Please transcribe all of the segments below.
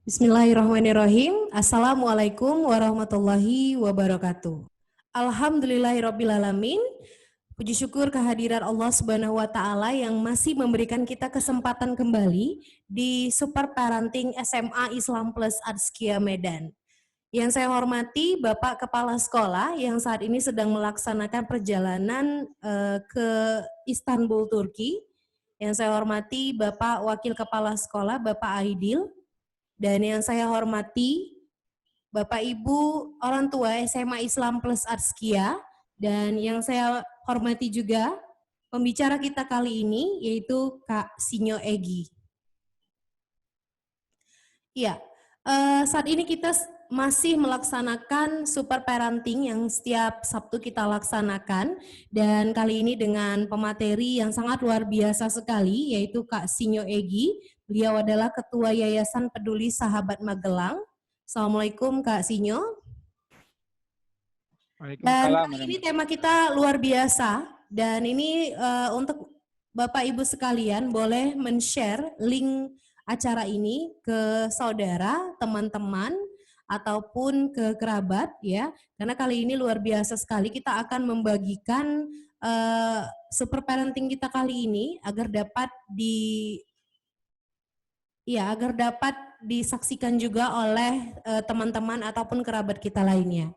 Bismillahirrahmanirrahim. Assalamualaikum warahmatullahi wabarakatuh. Alhamdulillahirrabbilalamin. Puji syukur kehadiran Allah Subhanahu wa Ta'ala yang masih memberikan kita kesempatan kembali di Super Parenting SMA Islam Plus Atskia Medan. Yang saya hormati Bapak Kepala Sekolah yang saat ini sedang melaksanakan perjalanan ke Istanbul, Turki. Yang saya hormati Bapak Wakil Kepala Sekolah, Bapak Aidil. Dan yang saya hormati Bapak Ibu orang tua SMA Islam Plus Atskia, dan yang saya hormati juga pembicara kita kali ini yaitu Kak Sinyo Egi. Iya, saat ini kita masih melaksanakan Super Parenting yang setiap Sabtu kita laksanakan, dan kali ini dengan pemateri yang sangat luar biasa sekali yaitu Kak Sinyo Egi. Beliau adalah Ketua Yayasan Peduli Sahabat Magelang. Assalamualaikum Kak Sinyo. Dan kali ini tema kita luar biasa, dan ini untuk Bapak Ibu sekalian boleh men-share link acara ini ke saudara, teman-teman, ataupun ke kerabat ya, karena kali ini luar biasa sekali. Kita akan membagikan Super Parenting kita kali ini agar dapat disaksikan juga oleh teman-teman ataupun kerabat kita lainnya.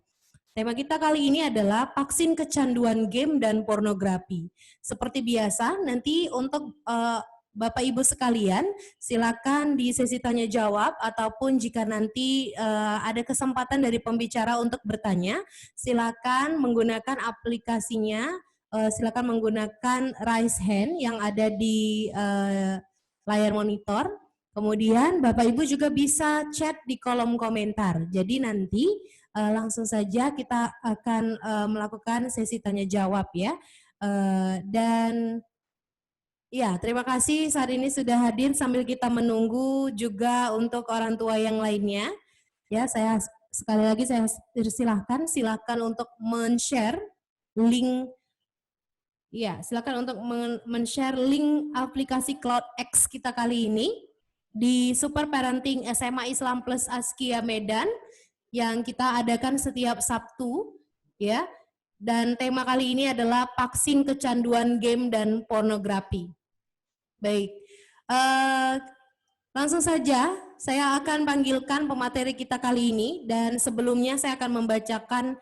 Tema kita kali ini adalah vaksin kecanduan game dan pornografi. Seperti biasa, nanti untuk Bapak Ibu sekalian, silakan di sesi tanya jawab, ataupun jika nanti ada kesempatan dari pembicara untuk bertanya, silakan menggunakan aplikasinya, silakan menggunakan raise hand yang ada di layar monitor. Kemudian Bapak Ibu juga bisa chat di kolom komentar. Jadi nanti langsung saja kita akan melakukan sesi tanya jawab ya. Dan ya, terima kasih saat ini sudah hadir sambil kita menunggu juga untuk orang tua yang lainnya. Ya, saya sekali lagi saya silakan untuk men-share link. Ya, silakan untuk men-share link aplikasi CloudX kita kali ini di Super Parenting SMA Islam Plus Atskia Medan yang kita adakan setiap Sabtu ya. Dan tema kali ini adalah vaksin kecanduan game dan pornografi. Baik, langsung saja saya akan panggilkan pemateri kita kali ini, dan sebelumnya saya akan membacakan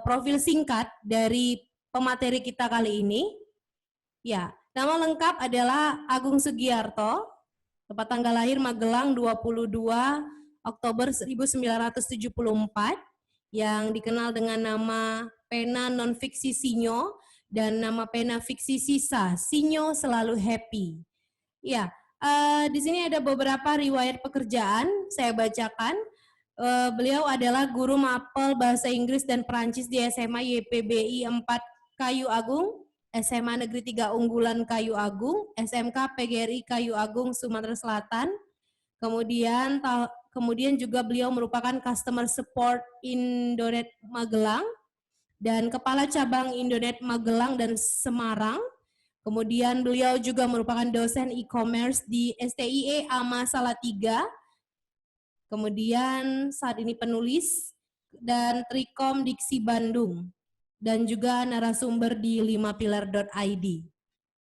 profil singkat dari pemateri kita kali ini. Ya, nama lengkap adalah Agung Sugiarto, tempat tanggal lahir Magelang 22 Oktober 1974, yang dikenal dengan nama pena non-fiksi Sinyo dan nama pena fiksi Sisa, Sinyo Selalu Happy. Ya, di sini ada beberapa riwayat pekerjaan, saya bacakan. Beliau adalah guru mapel bahasa Inggris dan Perancis di SMA YPBI 4 Kayu Agung, SMA Negeri 3 Unggulan Kayu Agung, SMK PGRI Kayu Agung, Sumatera Selatan. Kemudian juga beliau merupakan Customer Support Indonet Magelang dan Kepala Cabang Indonet Magelang dan Semarang. Kemudian beliau juga merupakan dosen e-commerce di STIE AMA Salatiga. Kemudian saat ini penulis dan Trikom Diksi Bandung. Dan juga narasumber di 5pilar.id.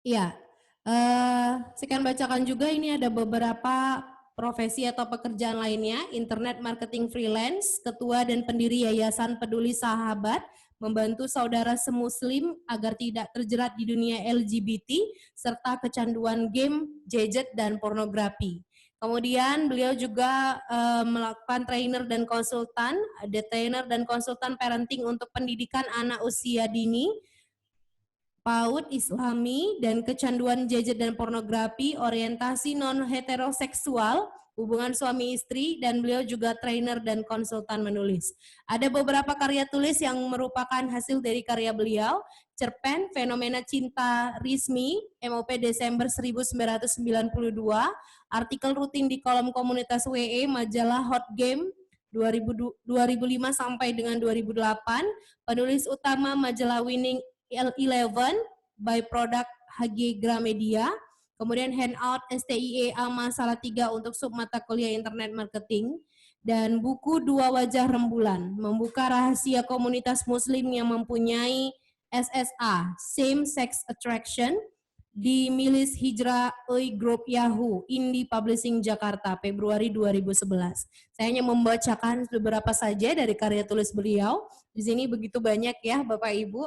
Ya, saya akan bacakan juga, ini ada beberapa profesi atau pekerjaan lainnya. Internet marketing freelance, ketua dan pendiri Yayasan Peduli Sahabat, membantu saudara semuslim agar tidak terjerat di dunia LGBT, serta kecanduan game, gadget, dan pornografi. Kemudian beliau juga melakukan trainer dan konsultan, ada trainer dan konsultan parenting untuk pendidikan anak usia dini, PAUD, Islami, dan kecanduan gadget dan pornografi, orientasi non-heteroseksual, hubungan suami istri, dan beliau juga trainer dan konsultan menulis. Ada beberapa karya tulis yang merupakan hasil dari karya beliau: Cerpen, Fenomena Cinta Rismi, MOP Desember 1992, artikel rutin di kolom komunitas WE, majalah Hot Game 2005 sampai dengan 2008, penulis utama majalah Winning 11 by Product HG Gramedia, kemudian handout STIEA masalah 3 untuk submata kuliah Internet Marketing, dan buku Dua Wajah Rembulan, membuka rahasia komunitas muslim yang mempunyai SSA, Same Sex Attraction, di Milis Hijrah Group Yahoo, Indie Publishing Jakarta, Februari 2011. Saya hanya membacakan beberapa saja dari karya tulis beliau. Di sini begitu banyak ya Bapak Ibu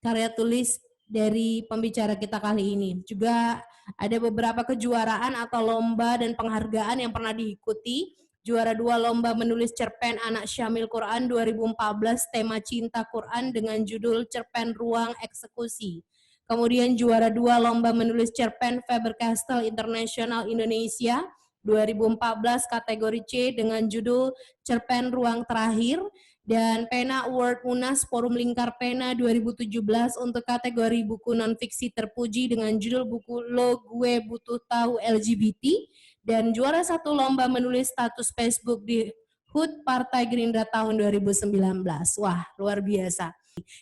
karya tulis dari pembicara kita kali ini. Juga ada beberapa kejuaraan atau lomba dan penghargaan yang pernah diikuti. Juara 2 lomba menulis cerpen Anak Syamil Quran 2014, tema cinta Quran dengan judul Cerpen Ruang Eksekusi. Kemudian juara 2 lomba menulis cerpen Faber-Castell International Indonesia 2014 kategori C dengan judul Cerpen Ruang Terakhir, dan Pena Award Unas Forum Lingkar Pena 2017 untuk kategori buku non-fiksi terpuji dengan judul buku Lo Gue Butuh Tahu LGBT, dan juara 1 lomba menulis status Facebook di HUT Partai Gerindra tahun 2019. Wah, luar biasa.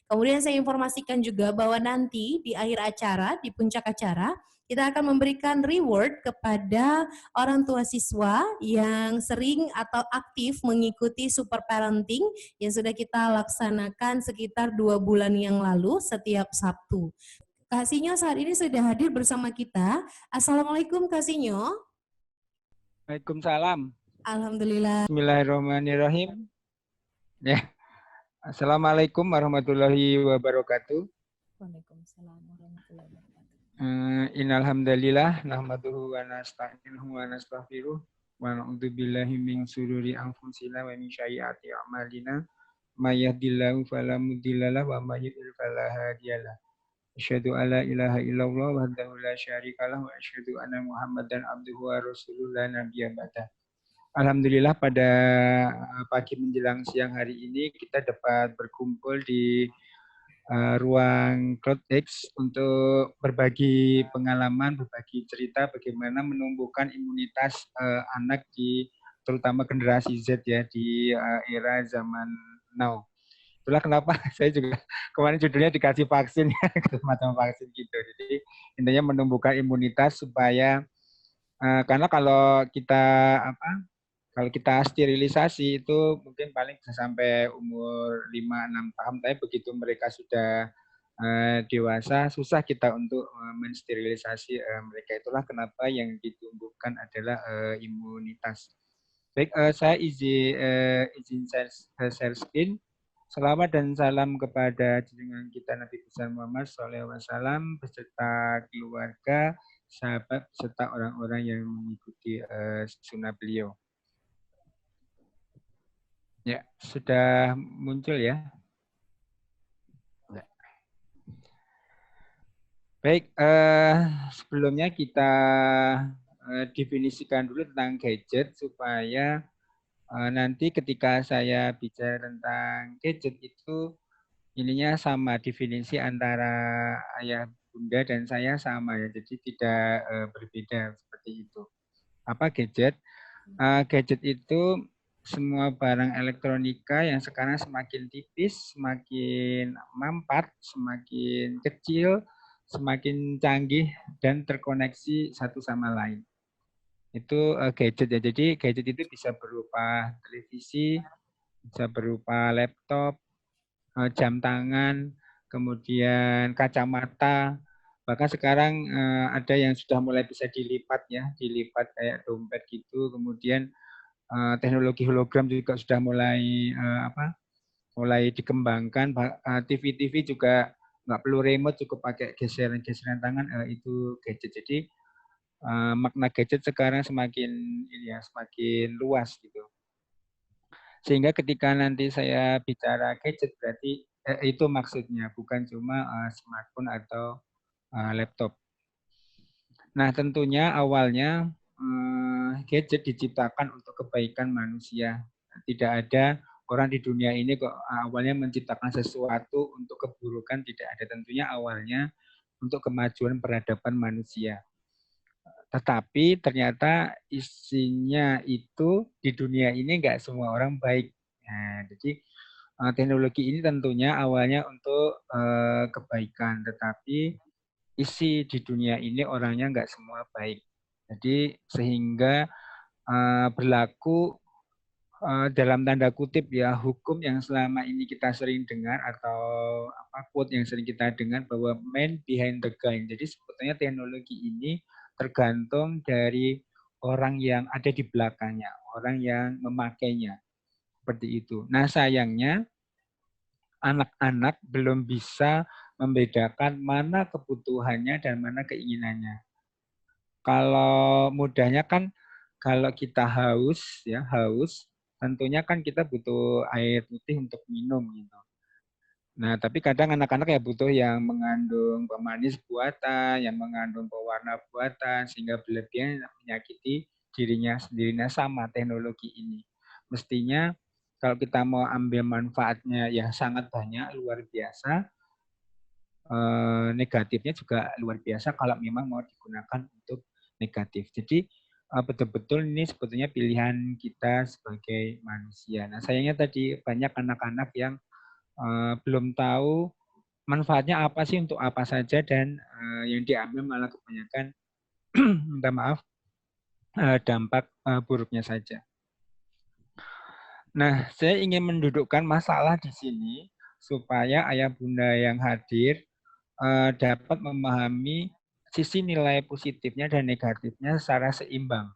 Kemudian saya informasikan juga bahwa nanti di akhir acara, di puncak acara, kita akan memberikan reward kepada orang tua siswa yang sering atau aktif mengikuti Super Parenting yang sudah kita laksanakan sekitar 2 bulan yang lalu setiap Sabtu. Kak Sinyo saat ini sudah hadir bersama kita. Assalamualaikum Kak Sinyo. Waalaikumsalam. Alhamdulillah. Bismillahirrahmanirrahim. Ya. Assalamualaikum warahmatullahi wabarakatuh. Waalaikumsalam warahmatullahi wabarakatuh. Innal hamdalillah nahmaduhu wa nasta'inuhu wa nastaghfiruh wa na'udzu billahi min shururi anfusina wa min sayyiati a'malina may yahdihillahu fala mudhillalah wa may yudhlil fala hadiyalah. Asyhadu alla ilaha illallah wahdahu la syarikalah wa asyhadu anna Muhammadan abduhu wa rasuluhu la nabiyya ba'dah. Alhamdulillah pada pagi menjelang siang hari ini kita dapat berkumpul di ruang CloudX untuk berbagi pengalaman, berbagi cerita bagaimana menumbuhkan imunitas anak di terutama generasi Z ya di era zaman now. Itulah kenapa saya juga kemarin judulnya dikasih vaksin ya, semacam vaksin gitu. Jadi intinya menumbuhkan imunitas supaya karena kalau kita sterilisasi itu mungkin paling bisa sampai umur 5-6 tahun, tapi begitu mereka sudah dewasa, susah kita untuk mensterilisasi mereka. Itulah kenapa yang ditumbuhkan adalah imunitas. Baik, saya izin share screen. Selamat dan salam kepada junjungan kita Nabi besar Muhammad SAW beserta keluarga, sahabat, serta orang-orang yang mengikuti sunnah beliau. Ya, sudah muncul ya. Baik, sebelumnya kita definisikan dulu tentang gadget supaya nanti ketika saya bicara tentang gadget itu ininya sama, definisi antara ayah bunda dan saya sama ya, jadi tidak berbeda seperti itu. Apa gadget? Gadget itu semua barang elektronika yang sekarang semakin tipis, semakin mampat, semakin kecil, semakin canggih, dan terkoneksi satu sama lain. Itu gadget ya. Jadi gadget itu bisa berupa televisi, bisa berupa laptop, jam tangan, kemudian kacamata. Bahkan sekarang ada yang sudah mulai bisa dilipat ya, dilipat kayak dompet gitu. Kemudian teknologi hologram juga sudah mulai mulai dikembangkan. TV-TV juga nggak perlu remote, cukup pakai geseran-geseran tangan, itu gadget. Jadi makna gadget sekarang semakin luas gitu. Sehingga ketika nanti saya bicara gadget berarti itu maksudnya, bukan cuma smartphone atau laptop. Nah, tentunya awalnya gadget diciptakan untuk kebaikan manusia. Tidak ada orang di dunia ini kok awalnya menciptakan sesuatu untuk keburukan, tidak ada. Tentunya awalnya untuk kemajuan peradaban manusia. Tetapi ternyata isinya itu di dunia ini nggak semua orang baik. Nah, jadi teknologi ini tentunya awalnya untuk kebaikan, tetapi isi di dunia ini orangnya nggak semua baik. Jadi sehingga berlaku dalam tanda kutip ya hukum yang selama ini kita sering dengar atau quote yang sering kita dengar bahwa man behind the gun. Jadi sebetulnya teknologi ini tergantung dari orang yang ada di belakangnya, orang yang memakainya. Seperti itu. Nah, sayangnya anak-anak belum bisa membedakan mana kebutuhannya dan mana keinginannya. Kalau mudahnya kan kalau kita haus ya, tentunya kan kita butuh air putih untuk minum gitu. Nah, tapi kadang anak-anak ya butuh yang mengandung pemanis buatan, yang mengandung pewarna buatan sehingga berlebihan menyakiti dirinya sendiri. Nah, sama teknologi ini. Mestinya kalau kita mau ambil manfaatnya yang sangat banyak, luar biasa, negatifnya juga luar biasa kalau memang mau digunakan untuk negatif. Jadi betul-betul ini sebetulnya pilihan kita sebagai manusia. Nah, sayangnya tadi banyak anak-anak yang belum tahu manfaatnya apa sih untuk apa saja dan yang diambil malah kebanyakan minta maaf dampak buruknya saja. Nah, saya ingin mendudukkan masalah di sini supaya ayah bunda yang hadir dapat memahami sisi nilai positifnya dan negatifnya secara seimbang.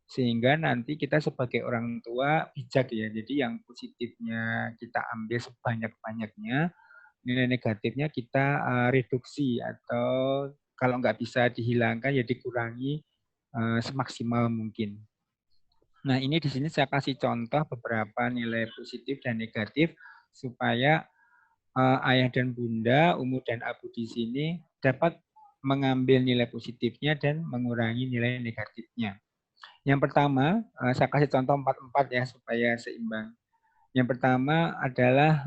Sehingga nanti kita sebagai orang tua bijak ya. Jadi yang positifnya kita ambil sebanyak-banyaknya, nilai negatifnya kita reduksi atau kalau nggak bisa dihilangkan ya dikurangi semaksimal mungkin. Nah, ini di sini saya kasih contoh beberapa nilai positif dan negatif supaya ayah dan bunda, Umu dan Abu di sini dapat mengambil nilai positifnya dan mengurangi nilai negatifnya. Yang pertama, saya kasih contoh 4-4 ya supaya seimbang. Yang pertama adalah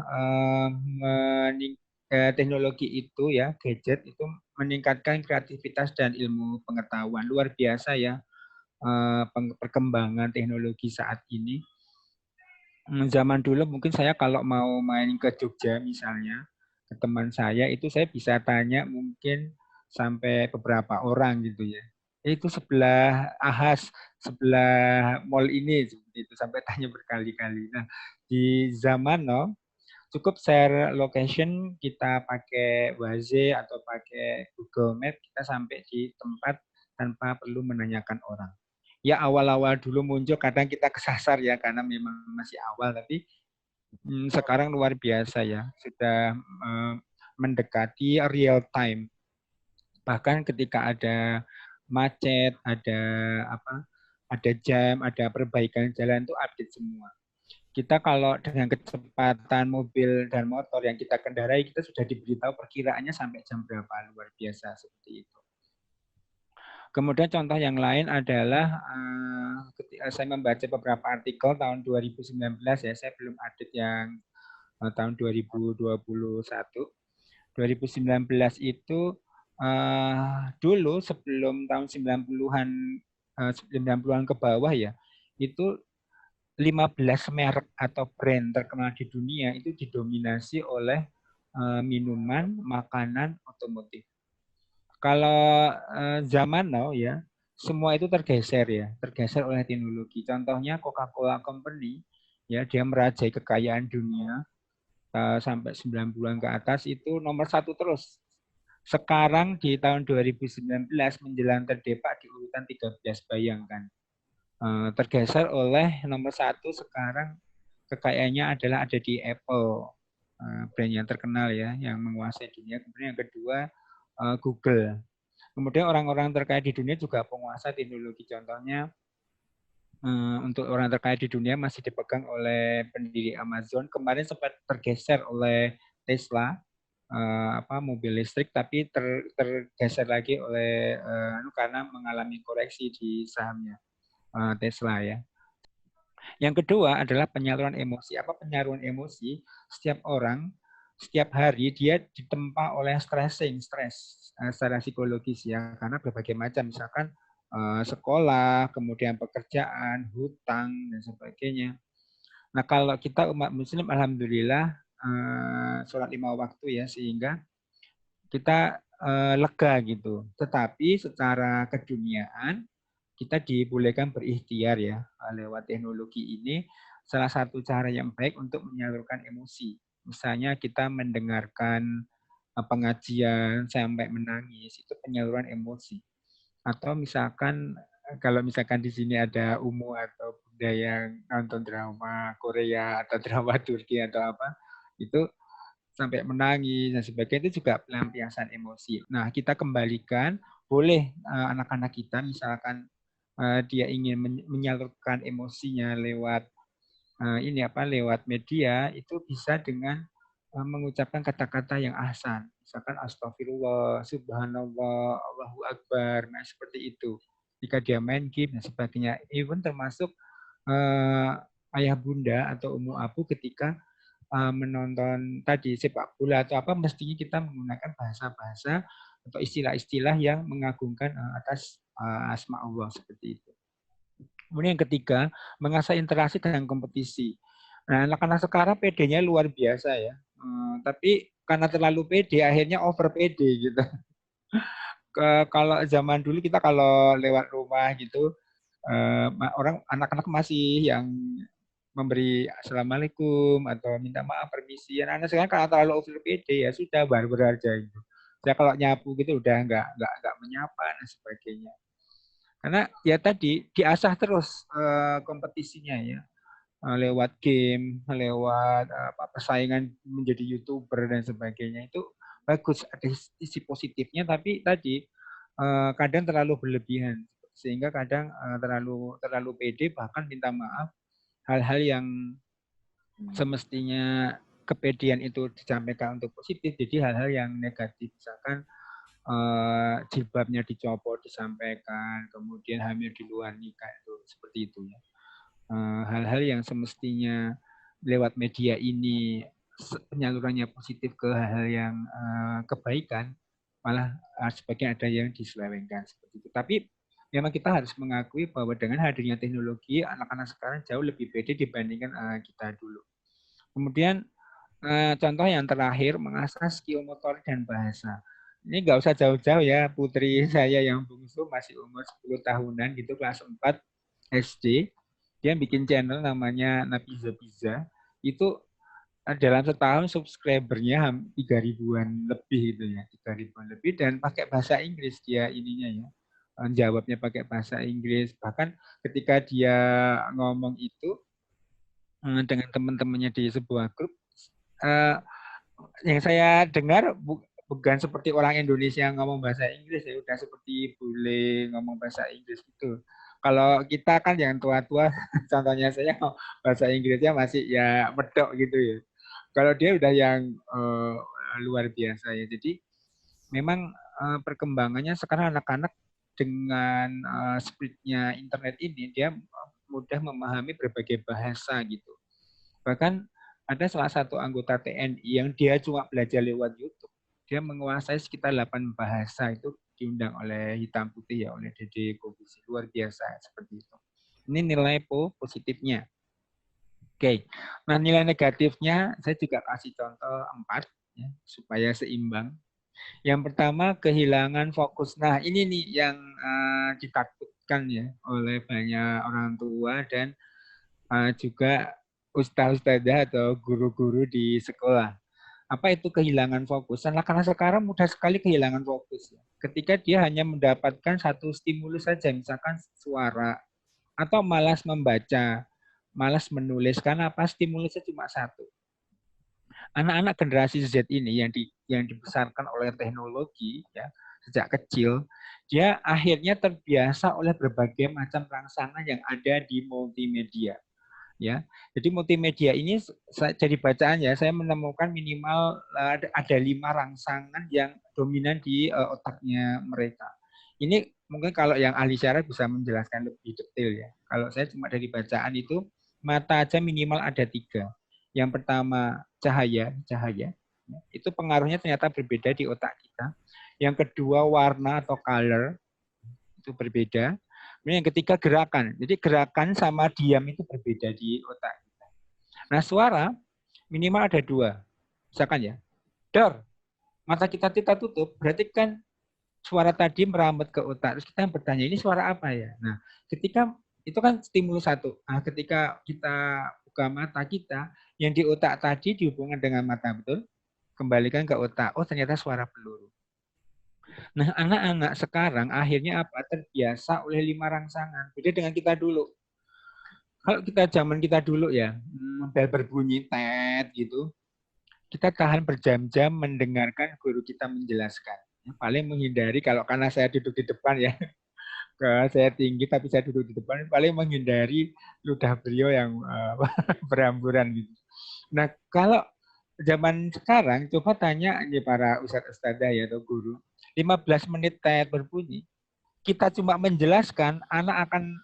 teknologi itu ya, gadget itu meningkatkan kreativitas dan ilmu pengetahuan. Luar biasa ya perkembangan teknologi saat ini. Zaman dulu mungkin saya kalau mau main ke Jogja misalnya, ke teman saya itu saya bisa tanya mungkin sampai beberapa orang gitu ya. Itu sebelah Ahas, sebelah mall ini seperti itu sampai tanya berkali-kali. Nah, di zaman no cukup share location kita pakai Waze atau pakai Google Map kita sampai di tempat tanpa perlu menanyakan orang. Ya awal-awal dulu muncul kadang kita kesasar ya karena memang masih awal tapi sekarang luar biasa ya sudah mendekati real time. Bahkan ketika ada macet, ada jam, ada perbaikan jalan itu update semua. Kita kalau dengan kecepatan mobil dan motor yang kita kendarai kita sudah diberitahu perkiraannya sampai jam berapa, luar biasa seperti itu. Kemudian contoh yang lain adalah ketika saya membaca beberapa artikel tahun 2019 ya, saya belum update yang tahun 2021. 2019 itu dulu sebelum tahun 90-an 90-an ke bawah ya, itu 15 merek atau brand terkenal di dunia itu didominasi oleh minuman, makanan, otomotif. Kalau zaman now ya, semua itu tergeser oleh teknologi. Contohnya Coca-Cola Company, ya dia merajai kekayaan dunia sampai 90-an ke atas itu nomor 1 terus. Sekarang di tahun 2019 menjelang terdepak di urutan 13, bayangkan. Tergeser oleh nomor 1 sekarang kekayaannya adalah ada di Apple, brand yang terkenal ya, yang menguasai dunia. Kemudian yang kedua Google. Kemudian orang-orang terkaya di dunia juga penguasa teknologi. Contohnya untuk orang terkaya di dunia masih dipegang oleh pendiri Amazon. Kemarin sempat tergeser oleh Tesla, mobil listrik, tapi tergeser lagi oleh karena mengalami koreksi di sahamnya Tesla ya. Yang kedua adalah penyaluran emosi. Apa penyaluran emosi? Setiap orang, setiap hari dia ditempa oleh stres secara psikologis ya, karena berbagai macam, misalkan sekolah, kemudian pekerjaan, hutang dan sebagainya. Nah kalau kita umat Muslim, alhamdulillah sholat 5 waktu ya, sehingga kita lega gitu. Tetapi secara keduniaan kita dibolehkan berikhtiar ya lewat teknologi ini. Salah satu cara yang baik untuk menyalurkan emosi. Misalnya kita mendengarkan pengajian sampai menangis, itu penyaluran emosi. Atau misalkan kalau misalkan di sini ada Umu atau Bunda yang nonton drama Korea atau drama Turki atau apa, itu sampai menangis dan sebagainya, itu juga pelampiasan emosi. Nah, kita kembalikan, boleh anak-anak kita misalkan dia ingin menyalurkan emosinya lewat lewat media, itu bisa dengan mengucapkan kata-kata yang ahsan. Misalkan astagfirullah, subhanallah, Allahu akbar, nah seperti itu. Jika dia main game dan sebagainya, even termasuk ayah bunda atau umu abu ketika menonton tadi sepak bola atau apa, mestinya kita menggunakan bahasa-bahasa atau istilah-istilah yang mengagungkan atas asma Allah seperti itu. Kemudian yang ketiga, mengasah interaksi dan kompetisi. Nah, anak-anak sekarang PD-nya luar biasa ya. Tapi karena terlalu PD, akhirnya over PD gitu. Kalau zaman dulu kita kalau lewat rumah gitu, orang anak-anak masih yang memberi assalamualaikum atau minta maaf permisi. Anak-anak sekarang kalau terlalu over PD ya sudah baru berharga gitu. Saya kalau nyapu gitu udah nggak menyapa dan sebagainya. Karena ya tadi diasah terus kompetisinya ya, lewat game, lewat persaingan menjadi YouTuber dan sebagainya, itu bagus, ada sisi positifnya, tapi tadi kadang terlalu berlebihan sehingga kadang terlalu pede, bahkan minta maaf hal-hal yang semestinya kepedean itu disampaikan untuk positif jadi hal-hal yang negatif, misalkan jilbabnya dicopot disampaikan, kemudian hamil di luar nikah, itu seperti itu ya. Hal-hal yang semestinya lewat media ini penyalurannya positif ke hal-hal yang kebaikan, malah sebagian ada yang diselewengkan seperti itu. Tapi memang kita harus mengakui bahwa dengan hadirnya teknologi, anak-anak sekarang jauh lebih pede dibandingkan kita dulu. Kemudian contoh yang terakhir, mengasah skill motor dan bahasa. Ini nggak usah jauh-jauh ya, putri saya yang bungsu masih umur 10 tahunan gitu, kelas 4 SD. Dia bikin channel namanya Napiza Pizza. Itu dalam setahun subscribernya 3 ribuan lebih gitu ya, 3 ribuan lebih, dan pakai bahasa Inggris dia ininya ya. Jawabnya pakai bahasa Inggris. Bahkan ketika dia ngomong itu dengan teman-temannya di sebuah grup, yang saya dengar bukan seperti orang Indonesia yang ngomong bahasa Inggris ya, udah seperti bule ngomong bahasa Inggris gitu. Kalau kita kan yang tua-tua, contohnya saya bahasa Inggrisnya masih ya medok gitu ya. Kalau dia udah yang luar biasa ya. Jadi memang perkembangannya sekarang anak-anak dengan speednya internet ini, dia mudah memahami berbagai bahasa gitu. Bahkan ada salah satu anggota TNI yang dia cuma belajar lewat YouTube. Dia menguasai sekitar 8 bahasa, itu diundang oleh Hitam Putih ya, oleh Dede Kobusi. Luar biasa seperti itu. Ini nilai positifnya. Oke. Nah, nilai negatifnya saya juga kasih contoh 4 ya, supaya seimbang. Yang pertama, kehilangan fokus. Nah, ini nih yang ditakutkan ya oleh banyak orang tua dan juga ustaz-ustazah atau guru-guru di sekolah. Apa itu kehilangan fokus? Karena sekarang mudah sekali kehilangan fokus. Ketika dia hanya mendapatkan satu stimulus saja, misalkan suara, atau malas membaca, malas menulis, karena apa? Stimulusnya cuma satu. Anak-anak generasi Z ini yang dibesarkan oleh teknologi ya sejak kecil, dia akhirnya terbiasa oleh berbagai macam rangsangan yang ada di multimedia. Ya, jadi multimedia ini jadi bacaan ya, saya menemukan minimal ada 5 rangsangan yang dominan di otaknya mereka. Ini mungkin kalau yang ahli syaraf bisa menjelaskan lebih detail ya. Kalau saya cuma dari bacaan itu, mata aja minimal ada 3. Yang pertama cahaya, itu pengaruhnya ternyata berbeda di otak kita. Yang kedua warna atau color, itu berbeda. Kemudian yang ketiga gerakan. Jadi gerakan sama diam itu berbeda di otak kita. Nah suara minimal ada 2. Misalkan ya, dor. mata kita tutup, berarti kan suara tadi merambat ke otak. Terus kita bertanya, ini suara apa ya? Nah, ketika itu kan stimulus satu. Nah, ketika kita buka mata kita, yang di otak tadi dihubungkan dengan mata, betul? Kembalikan ke otak. Oh, ternyata suara peluru. Nah, anak-anak sekarang akhirnya apa? Terbiasa oleh 5 rangsangan. Beda dengan kita dulu. Kalau kita zaman kita dulu ya, bel berbunyi tet gitu, kita tahan berjam-jam mendengarkan guru kita menjelaskan. Paling menghindari kalau karena saya duduk di depan ya, saya tinggi tapi saya duduk di depan, paling menghindari ludah beliau yang beramburan gitu. Nah, kalau zaman sekarang coba tanya ini para ustadz ustadzah ya atau guru, 15 menit tet berbunyi, kita cuma menjelaskan, anak akan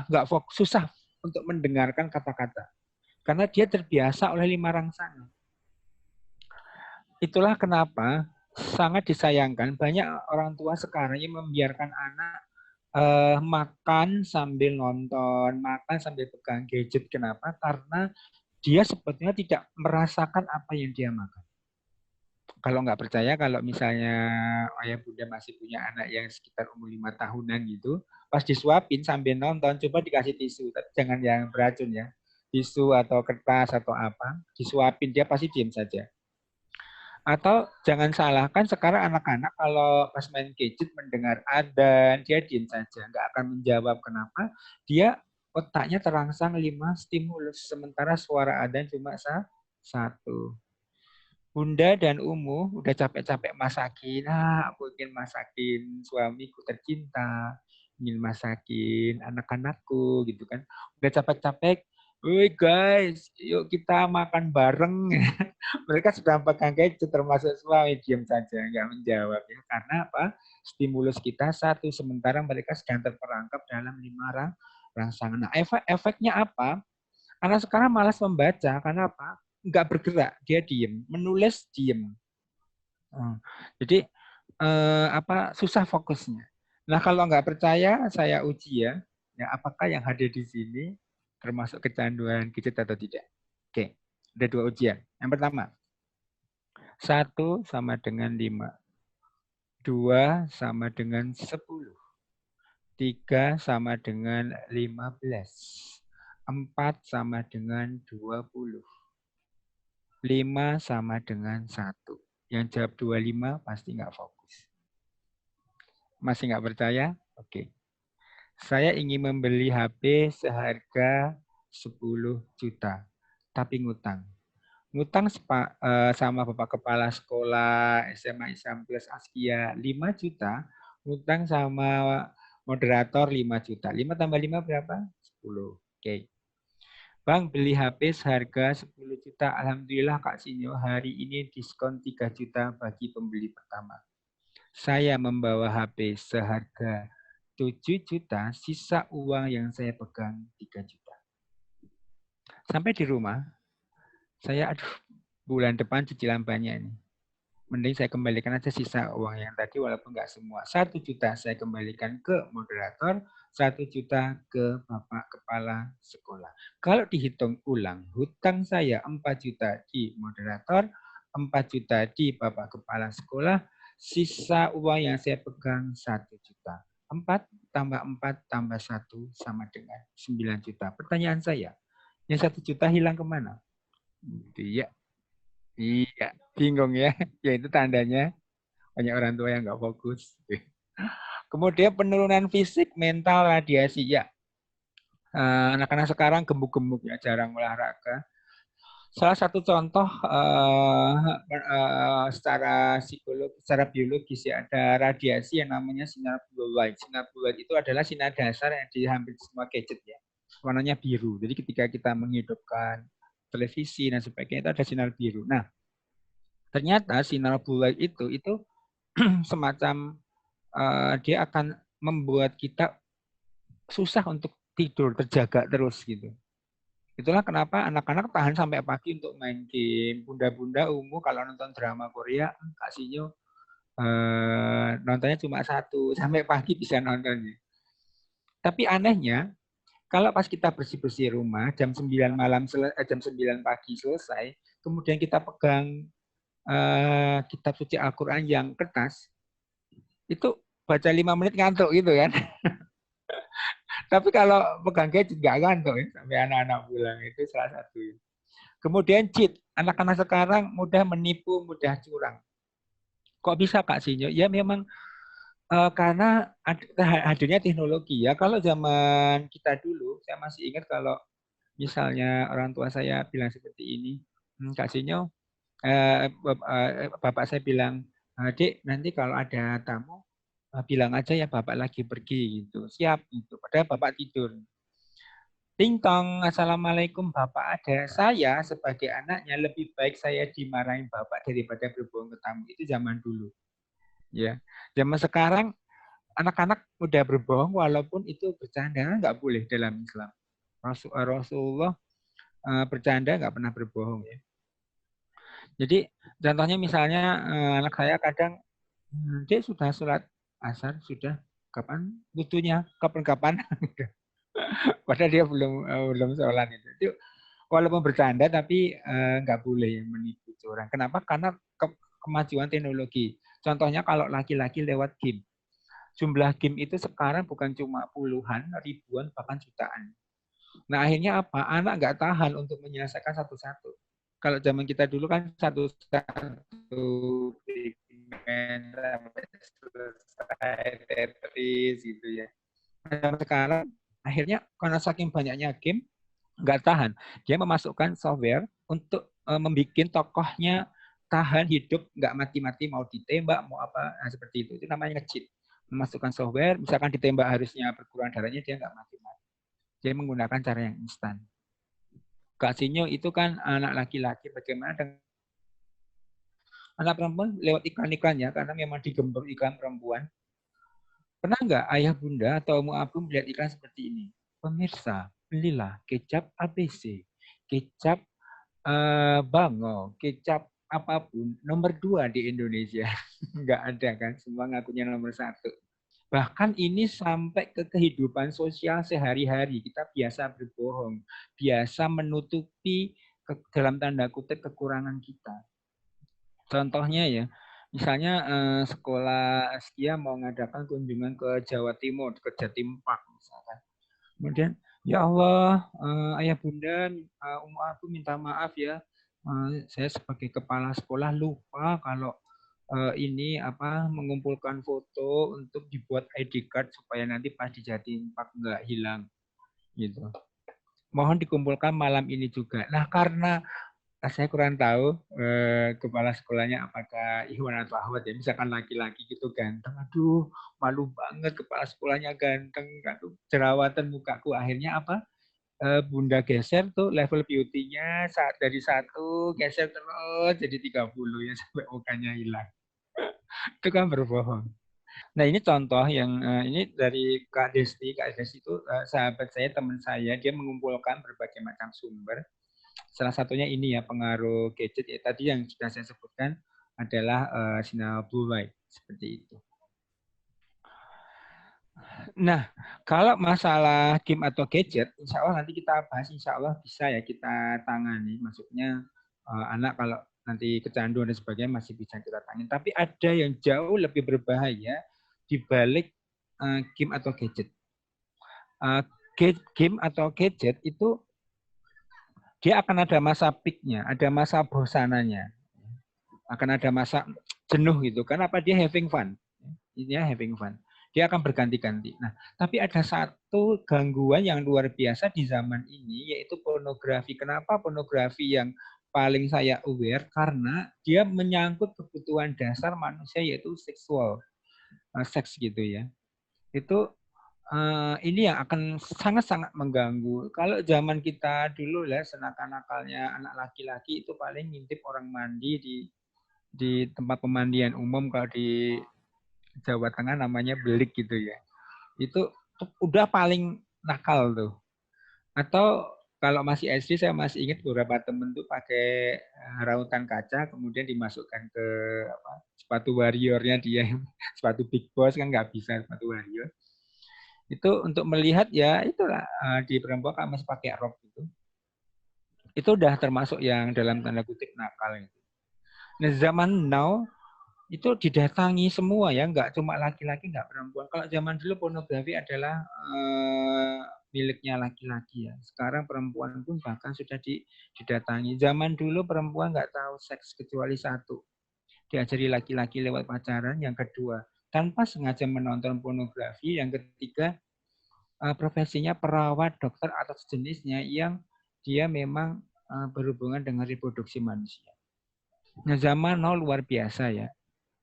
nggak fokus, susah untuk mendengarkan kata-kata karena dia terbiasa oleh 5 rangsangan. Itulah kenapa sangat disayangkan banyak orang tua sekarang yang membiarkan anak makan sambil nonton, makan sambil pegang gadget. Kenapa? Karena dia sebetulnya tidak merasakan apa yang dia makan. Kalau nggak percaya, kalau misalnya ayah bunda masih punya anak yang sekitar umur 5 tahunan gitu, pas disuapin sambil nonton, coba dikasih tisu, jangan yang beracun ya, tisu atau kertas atau apa, disuapin dia pasti diam saja. Atau jangan salahkan sekarang anak-anak kalau pas main gadget mendengar adzan, dia diam saja, nggak akan menjawab. Kenapa? Dia otaknya terangsang 5 stimulus, sementara suara adzan cuma satu. Bunda dan Umu udah capek-capek masakin, aku ingin masakin suamiku tercinta, ingin masakin anak-anakku gitu kan. Udah capek-capek, woi guys, yuk kita makan bareng. Mereka sudah pegang gadget termasuk suami, diam saja, nggak menjawab ya. Karena apa? Stimulus kita satu, sementara mereka sedang terperangkap dalam 5 rangsangan. Nah, efeknya apa? Anak sekarang malas membaca, karena apa? Nggak bergerak, dia diem, menulis diem. Jadi susah fokusnya. Nah, kalau nggak percaya, saya uji ya, apakah yang hadir di sini termasuk kecanduan gadget atau tidak. Oke, ada 2 ujian. Yang pertama, 1 sama dengan 5, 2 sama dengan 10, 3 sama dengan 15, 4 sama dengan 20. 5 sama dengan 1. Yang jawab 25 pasti nggak fokus. Masih nggak percaya? Oke. Saya ingin membeli HP seharga 10 juta, tapi ngutang. Ngutang sama Bapak Kepala Sekolah SMA Islam Plus Askia 5 juta, ngutang sama moderator 5 juta. 5 tambah 5 berapa? 10. Oke. Bang, beli HP seharga 10 juta. Alhamdulillah Kak Sinyo, hari ini diskon 3 juta bagi pembeli pertama. Saya membawa HP seharga 7 juta, sisa uang yang saya pegang 3 juta. Sampai di rumah, saya bulan depan cicilan banyak ini. Mending saya kembalikan aja sisa uang yang tadi walaupun nggak semua. 1 juta saya kembalikan ke moderator, 1 juta ke Bapak Kepala Sekolah. Kalau dihitung ulang, hutang saya 4 juta di moderator, 4 juta di Bapak Kepala Sekolah, sisa uang yang saya pegang 1 juta. 4 tambah 4 tambah 1 sama dengan 9 juta. Pertanyaan saya, yang 1 juta hilang kemana? Iya. Iya, bingung ya. Ya itu tandanya banyak orang tua yang nggak fokus. Kemudian penurunan fisik, mental, radiasi. Ya, anak-anak sekarang gemuk-gemuk ya, jarang olahraga. Salah satu contoh secara psikologi, secara biologis ya, ada radiasi yang namanya sinar blue light. Sinar blue light itu adalah sinar dasar yang di hampir semua gadget ya. Warnanya biru. Jadi ketika kita menghidupkan televisi dan sebagainya itu ada sinar biru. Nah, ternyata sinar blue light itu semacam dia akan membuat kita susah untuk tidur, terjaga terus gitu. Itulah kenapa anak-anak tahan sampai pagi untuk main game. Bunda-bunda umum kalau nonton drama Korea, Kak Sinyo nontonnya cuma 1, sampai pagi bisa nonton. Tapi anehnya, kalau pas kita bersih-bersih rumah, jam 9 pagi selesai, kemudian kita pegang kitab suci Al-Quran yang kertas, itu baca 5 menit ngantuk gitu kan. Tapi kalau pegang gadget nggak ngantuk ya, sampai anak-anak pulang, itu salah satu. Kemudian cheat, anak-anak sekarang mudah menipu, mudah curang. Kok bisa Kak Sinyo? Ya memang karena hadirnya teknologi ya. Kalau zaman kita dulu, saya masih ingat kalau misalnya orang tua saya bilang seperti ini, Kak Sinyo, bapak saya bilang, Dek, nanti kalau ada tamu, bilang aja ya bapak lagi pergi gitu. Siap gitu. Padahal bapak tidur. Ting tong, assalamualaikum bapak ada. Saya sebagai anaknya lebih baik saya dimarahin bapak daripada berbohong ke tamu. Itu zaman dulu. Ya, zaman sekarang anak-anak mudah berbohong walaupun itu bercanda, nggak boleh dalam Islam. Rasulullah bercanda nggak pernah berbohong ya. Jadi contohnya misalnya anak saya kadang dia sudah sholat asar sudah kapan butuhnya kapan-kapan padahal dia belum sholat itu walaupun bercanda tapi nggak boleh menipu orang. Kenapa? Karena kemajuan teknologi. Contohnya kalau laki-laki lewat game. Jumlah game itu sekarang bukan cuma puluhan, ribuan, bahkan jutaan. Nah akhirnya apa? Anak nggak tahan untuk menyelesaikan satu-satu. Kalau zaman kita dulu kan satu-satu selesai Tetris gitu ya. Nah, sekarang akhirnya karena saking banyaknya game nggak tahan, dia memasukkan software untuk membuat tokohnya tahan hidup, nggak mati-mati, mau ditembak, mau apa, nah, seperti itu. Itu namanya nge-cheat. Memasukkan software, misalkan ditembak harusnya berkurang darahnya, dia nggak mati-mati. Dia menggunakan cara yang instan. Kak Sinyo itu kan anak laki-laki, bagaimana dengan anak perempuan lewat iklan-iklan ya, karena memang digembur iklan perempuan. Pernah nggak ayah bunda atau Umu Abu melihat iklan seperti ini? Pemirsa, belilah kecap ABC, kecap Bango, kecap apapun, nomor 2 di Indonesia. Nggak ada kan, semua ngakunya nomor 1. Bahkan ini sampai ke kehidupan sosial sehari-hari. Kita biasa berbohong, biasa menutupi dalam tanda kutip kekurangan kita. Contohnya ya, misalnya sekolah Askia mau mengadakan kunjungan ke Jawa Timur, ke Jatim Park misalkan. Kemudian, ya Allah, ayah bunda, aku minta maaf ya, saya sebagai kepala sekolah lupa kalau ini apa mengumpulkan foto untuk dibuat ID card supaya nanti pas di Jatim Park nggak hilang, gitu. Mohon dikumpulkan malam ini juga. Nah karena saya kurang tahu kepala sekolahnya apakah Ikhwan atau Ahwat ya. Misalkan laki-laki gitu ganteng. Aduh, malu banget kepala sekolahnya ganteng. Aduh, jerawatan mukaku. Akhirnya apa? Bunda geser tuh level beauty-nya dari 1 geser terus jadi 30 ya sampai mukanya hilang. Itu kan berbohong. Nah ini contoh yang ini dari Kak Desti. Kak Desti itu sahabat saya, teman saya. Dia mengumpulkan berbagai macam sumber. Salah satunya ini ya pengaruh gadget ya tadi yang sudah saya sebutkan adalah sinar blue light seperti itu. Nah, kalau masalah game atau gadget, insya Allah nanti kita bahas, insya Allah bisa ya kita tangani. Maksudnya anak kalau nanti kecanduan dan sebagainya masih bisa kita tangani. Tapi ada yang jauh lebih berbahaya di balik game atau gadget. Game atau gadget itu dia akan ada masa peaknya, ada masa bosananya, akan ada masa jenuh gitu. Kenapa dia having fun? Ini having fun. Dia akan berganti-ganti. Nah, tapi ada satu gangguan yang luar biasa di zaman ini, yaitu pornografi. Kenapa pornografi yang paling saya aware? Karena dia menyangkut kebutuhan dasar manusia, yaitu seksual, seks gitu ya. Itu ini yang akan sangat-sangat mengganggu. Kalau zaman kita dulu ya, senakan-nakalnya anak laki-laki itu paling ngintip orang mandi di tempat pemandian umum, kalau di Jawa Tengah namanya belik gitu ya. Itu udah paling nakal tuh. Atau kalau masih SD saya masih ingat beberapa temen tuh pakai rautan kaca kemudian dimasukkan ke sepatu warriornya dia, sepatu big boss kan nggak bisa sepatu warrior. Itu untuk melihat ya itulah di perempuan kan masih pakai rok gitu. Itu udah termasuk yang dalam tanda kutip nakal gitu. Nah, zaman now itu didatangi semua ya, nggak cuma laki-laki, nggak perempuan. Kalau zaman dulu pornografi adalah miliknya laki-laki ya. Sekarang perempuan pun bahkan sudah didatangi. Zaman dulu perempuan nggak tahu seks kecuali satu, diajari laki-laki lewat pacaran. Yang kedua, tanpa sengaja menonton pornografi. Yang ketiga, profesinya perawat, dokter atau sejenisnya yang dia memang berhubungan dengan reproduksi manusia. Nah, zaman now luar biasa ya.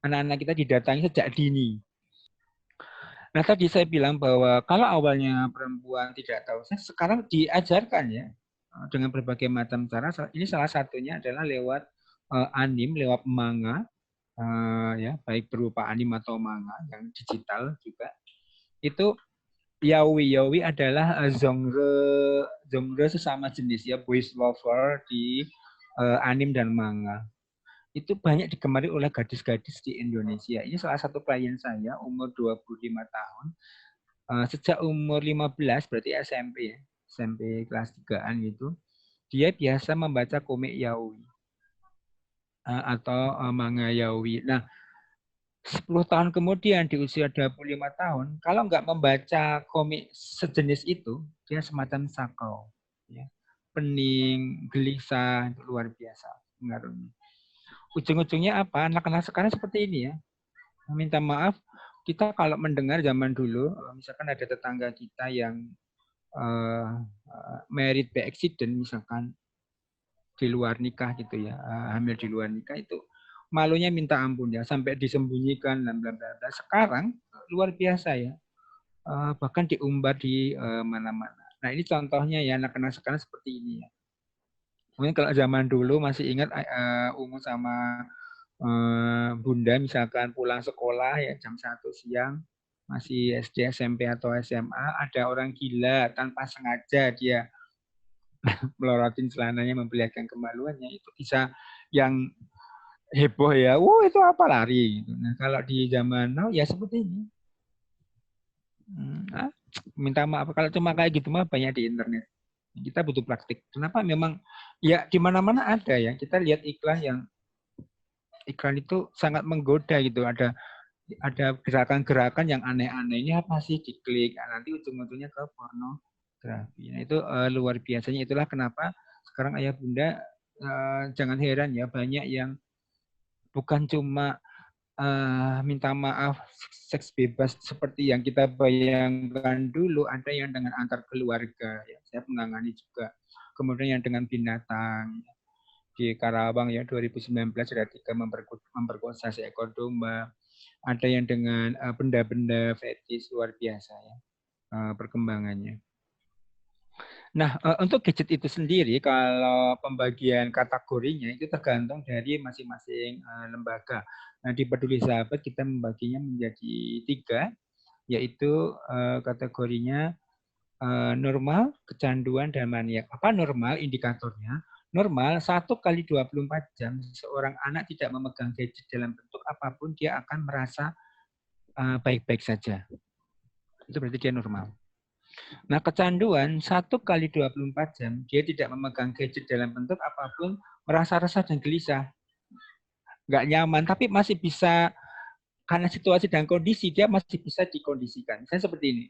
Anak-anak kita didatangi sejak dini. Nah, tadi saya bilang bahwa kalau awalnya perempuan tidak tahu seks, sekarang diajarkan ya dengan berbagai macam cara. Ini salah satunya adalah lewat anime, lewat manga, ya baik berupa anime atau manga yang digital juga. Itu yaoi adalah genre sesama jenis ya, boys lover di anime dan manga. Itu banyak digemari oleh gadis-gadis di Indonesia. Ini salah satu klien saya, umur 25 tahun. Sejak umur 15, berarti SMP ya, SMP kelas 3-an gitu, dia biasa membaca komik yaoi atau manga yaoi. Nah, 10 tahun kemudian di usia 25 tahun, kalau nggak membaca komik sejenis itu, dia semacam sakau. Ya. Pening, gelisah, luar biasa pengaruhnya. Ujung-ujungnya apa? Anak-anak sekarang seperti ini ya. Minta maaf, kita kalau mendengar zaman dulu, misalkan ada tetangga kita yang married by accident, misalkan di luar nikah gitu ya, hamil di luar nikah, itu malunya minta ampun ya, sampai disembunyikan dan bla bla bla. Sekarang luar biasa ya, bahkan diumbar di mana-mana. Nah, ini contohnya ya, anak-anak sekarang seperti ini ya. Mungkin kalau zaman dulu masih ingat Ungu sama Bunda misalkan pulang sekolah ya jam 1 siang, masih SD, SMP atau SMA, ada orang gila tanpa sengaja dia melorotin celananya, memperlihatkan kemaluannya, itu bisa yang heboh ya, itu apa lari gitu. Nah, kalau di zaman now ya seperti ini. Minta maaf kalau cuma kayak gitu mah banyak di internet. Kita butuh praktik. Kenapa? Memang ya di mana-mana ada ya. Kita lihat iklan itu sangat menggoda gitu. Ada gerakan-gerakan yang aneh-aneh. Ini apa sih, diklik. Nah, nanti ujung-ujungnya ke pornografi. Nah, itu luar biasanya. Itulah kenapa sekarang ayah bunda jangan heran ya, banyak yang bukan cuma minta maaf seks bebas seperti yang kita bayangkan dulu, ada yang dengan antar keluarga ya, saya menangani juga. Kemudian yang dengan binatang di Karawang ya 2019 ada 3 memperkosa seekor domba. Ada yang dengan benda-benda fetis, luar biasa ya perkembangannya. Nah, untuk gadget itu sendiri, kalau pembagian kategorinya itu tergantung dari masing-masing lembaga. Nah, di Peduli Sahabat kita membaginya menjadi 3, yaitu kategorinya normal, kecanduan, dan maniak. Apa normal indikatornya? Normal, 1 kali 24 jam seorang anak tidak memegang gadget dalam bentuk apapun, dia akan merasa baik-baik saja. Itu berarti dia normal. Nah, kecanduan 1 kali 24 jam, dia tidak memegang gadget dalam bentuk apapun, merasa resah dan gelisah. Nggak nyaman, tapi masih bisa, karena situasi dan kondisi, dia masih bisa dikondisikan. Saya seperti ini.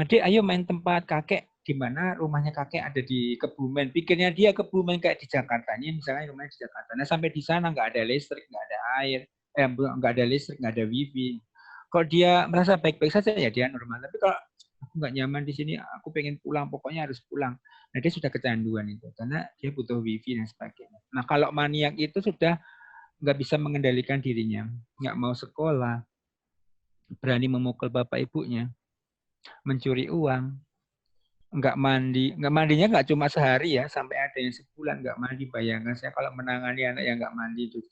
Dek, ayo main tempat kakek, di mana rumahnya kakek ada di Kebumen. Pikirnya dia Kebumen kayak di Jakarta. Ini misalnya rumahnya di Jakarta. Nah, sampai di sana nggak ada listrik, nggak ada air, nggak ada listrik, nggak ada wifi. Kalau dia merasa baik-baik saja, ya dia normal. Tapi kalau aku nggak nyaman di sini, aku pengen pulang, pokoknya harus pulang. Nah, dia sudah kecanduan itu, karena dia butuh wifi dan sebagainya. Nah, kalau maniak itu sudah nggak bisa mengendalikan dirinya, nggak mau sekolah, berani memukul bapak ibunya, mencuri uang, nggak mandinya nggak cuma sehari ya, sampai ada yang sebulan nggak mandi. Bayangkan saya kalau menangani anak yang nggak mandi itu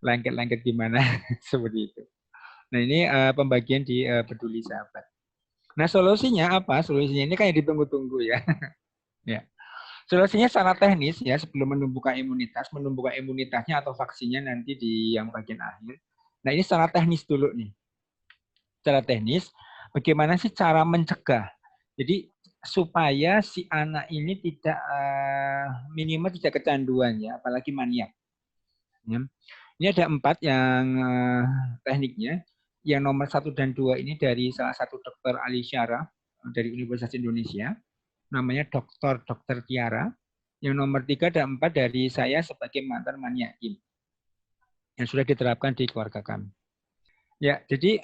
lengket-lengket gimana seperti itu. Nah, ini pembagian di Peduli Sahabat. Nah, solusinya apa? Solusinya ini kayak ditunggu-tunggu ya. Ya. Solusinya secara teknis ya, sebelum menumbuhkan imunitasnya atau vaksinnya nanti di yang bagian akhir. Nah, ini secara teknis dulu nih. Secara teknis, bagaimana sih cara mencegah? Jadi supaya si anak ini tidak minimal tidak kecanduan ya, apalagi maniak. Ya. Ini ada 4 yang tekniknya. Yang nomor 1 dan 2 ini dari salah satu dokter Ali Syarah dari Universitas Indonesia. Namanya Dr. Tiara. Yang nomor 3 dan 4 dari saya sebagai mantan maniakin yang sudah diterapkan di keluarga kami. Ya, jadi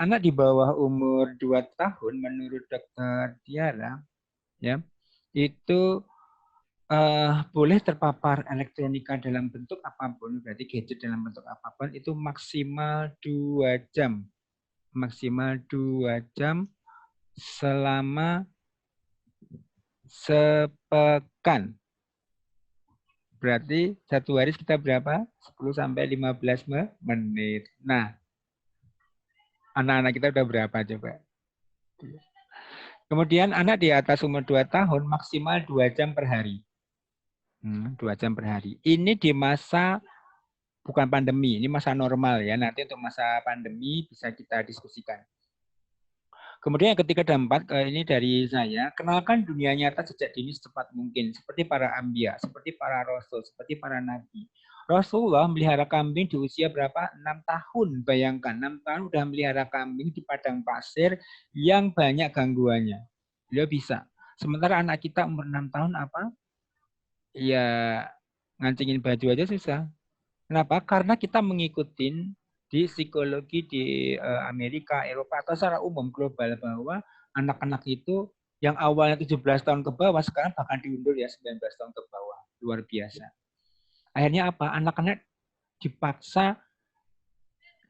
anak di bawah umur 2 tahun menurut Dr. Tiara ya, itu boleh terpapar elektronika dalam bentuk apapun, berarti gadget dalam bentuk apapun itu maksimal 2 jam. Maksimal 2 jam selama sepekan. Berarti 1 hari kita berapa? 10 sampai 15 menit. Nah, anak-anak kita udah berapa coba? Kemudian anak di atas umur 2 tahun maksimal 2 jam per hari. 2 jam per hari. Ini di masa bukan pandemi, ini masa normal ya. Nanti untuk masa pandemi bisa kita diskusikan. Kemudian yang ketiga dan 4 ini dari saya, kenalkan dunia nyata sejak dini secepat mungkin, seperti para anbiya, seperti para rasul, seperti para nabi. Rasulullah melihara kambing di usia berapa? 6 tahun. Bayangkan, 6 tahun udah melihara kambing di padang pasir yang banyak gangguannya. Beliau bisa. Sementara anak kita umur 6 tahun apa? Ya ngancingin baju aja susah. Kenapa? Karena kita mengikuti di psikologi di Amerika, Eropa, atau secara umum global bahwa anak-anak itu yang awalnya 17 tahun ke bawah, sekarang bahkan diundur ya 19 tahun ke bawah. Luar biasa. Akhirnya apa? Anak-anak dipaksa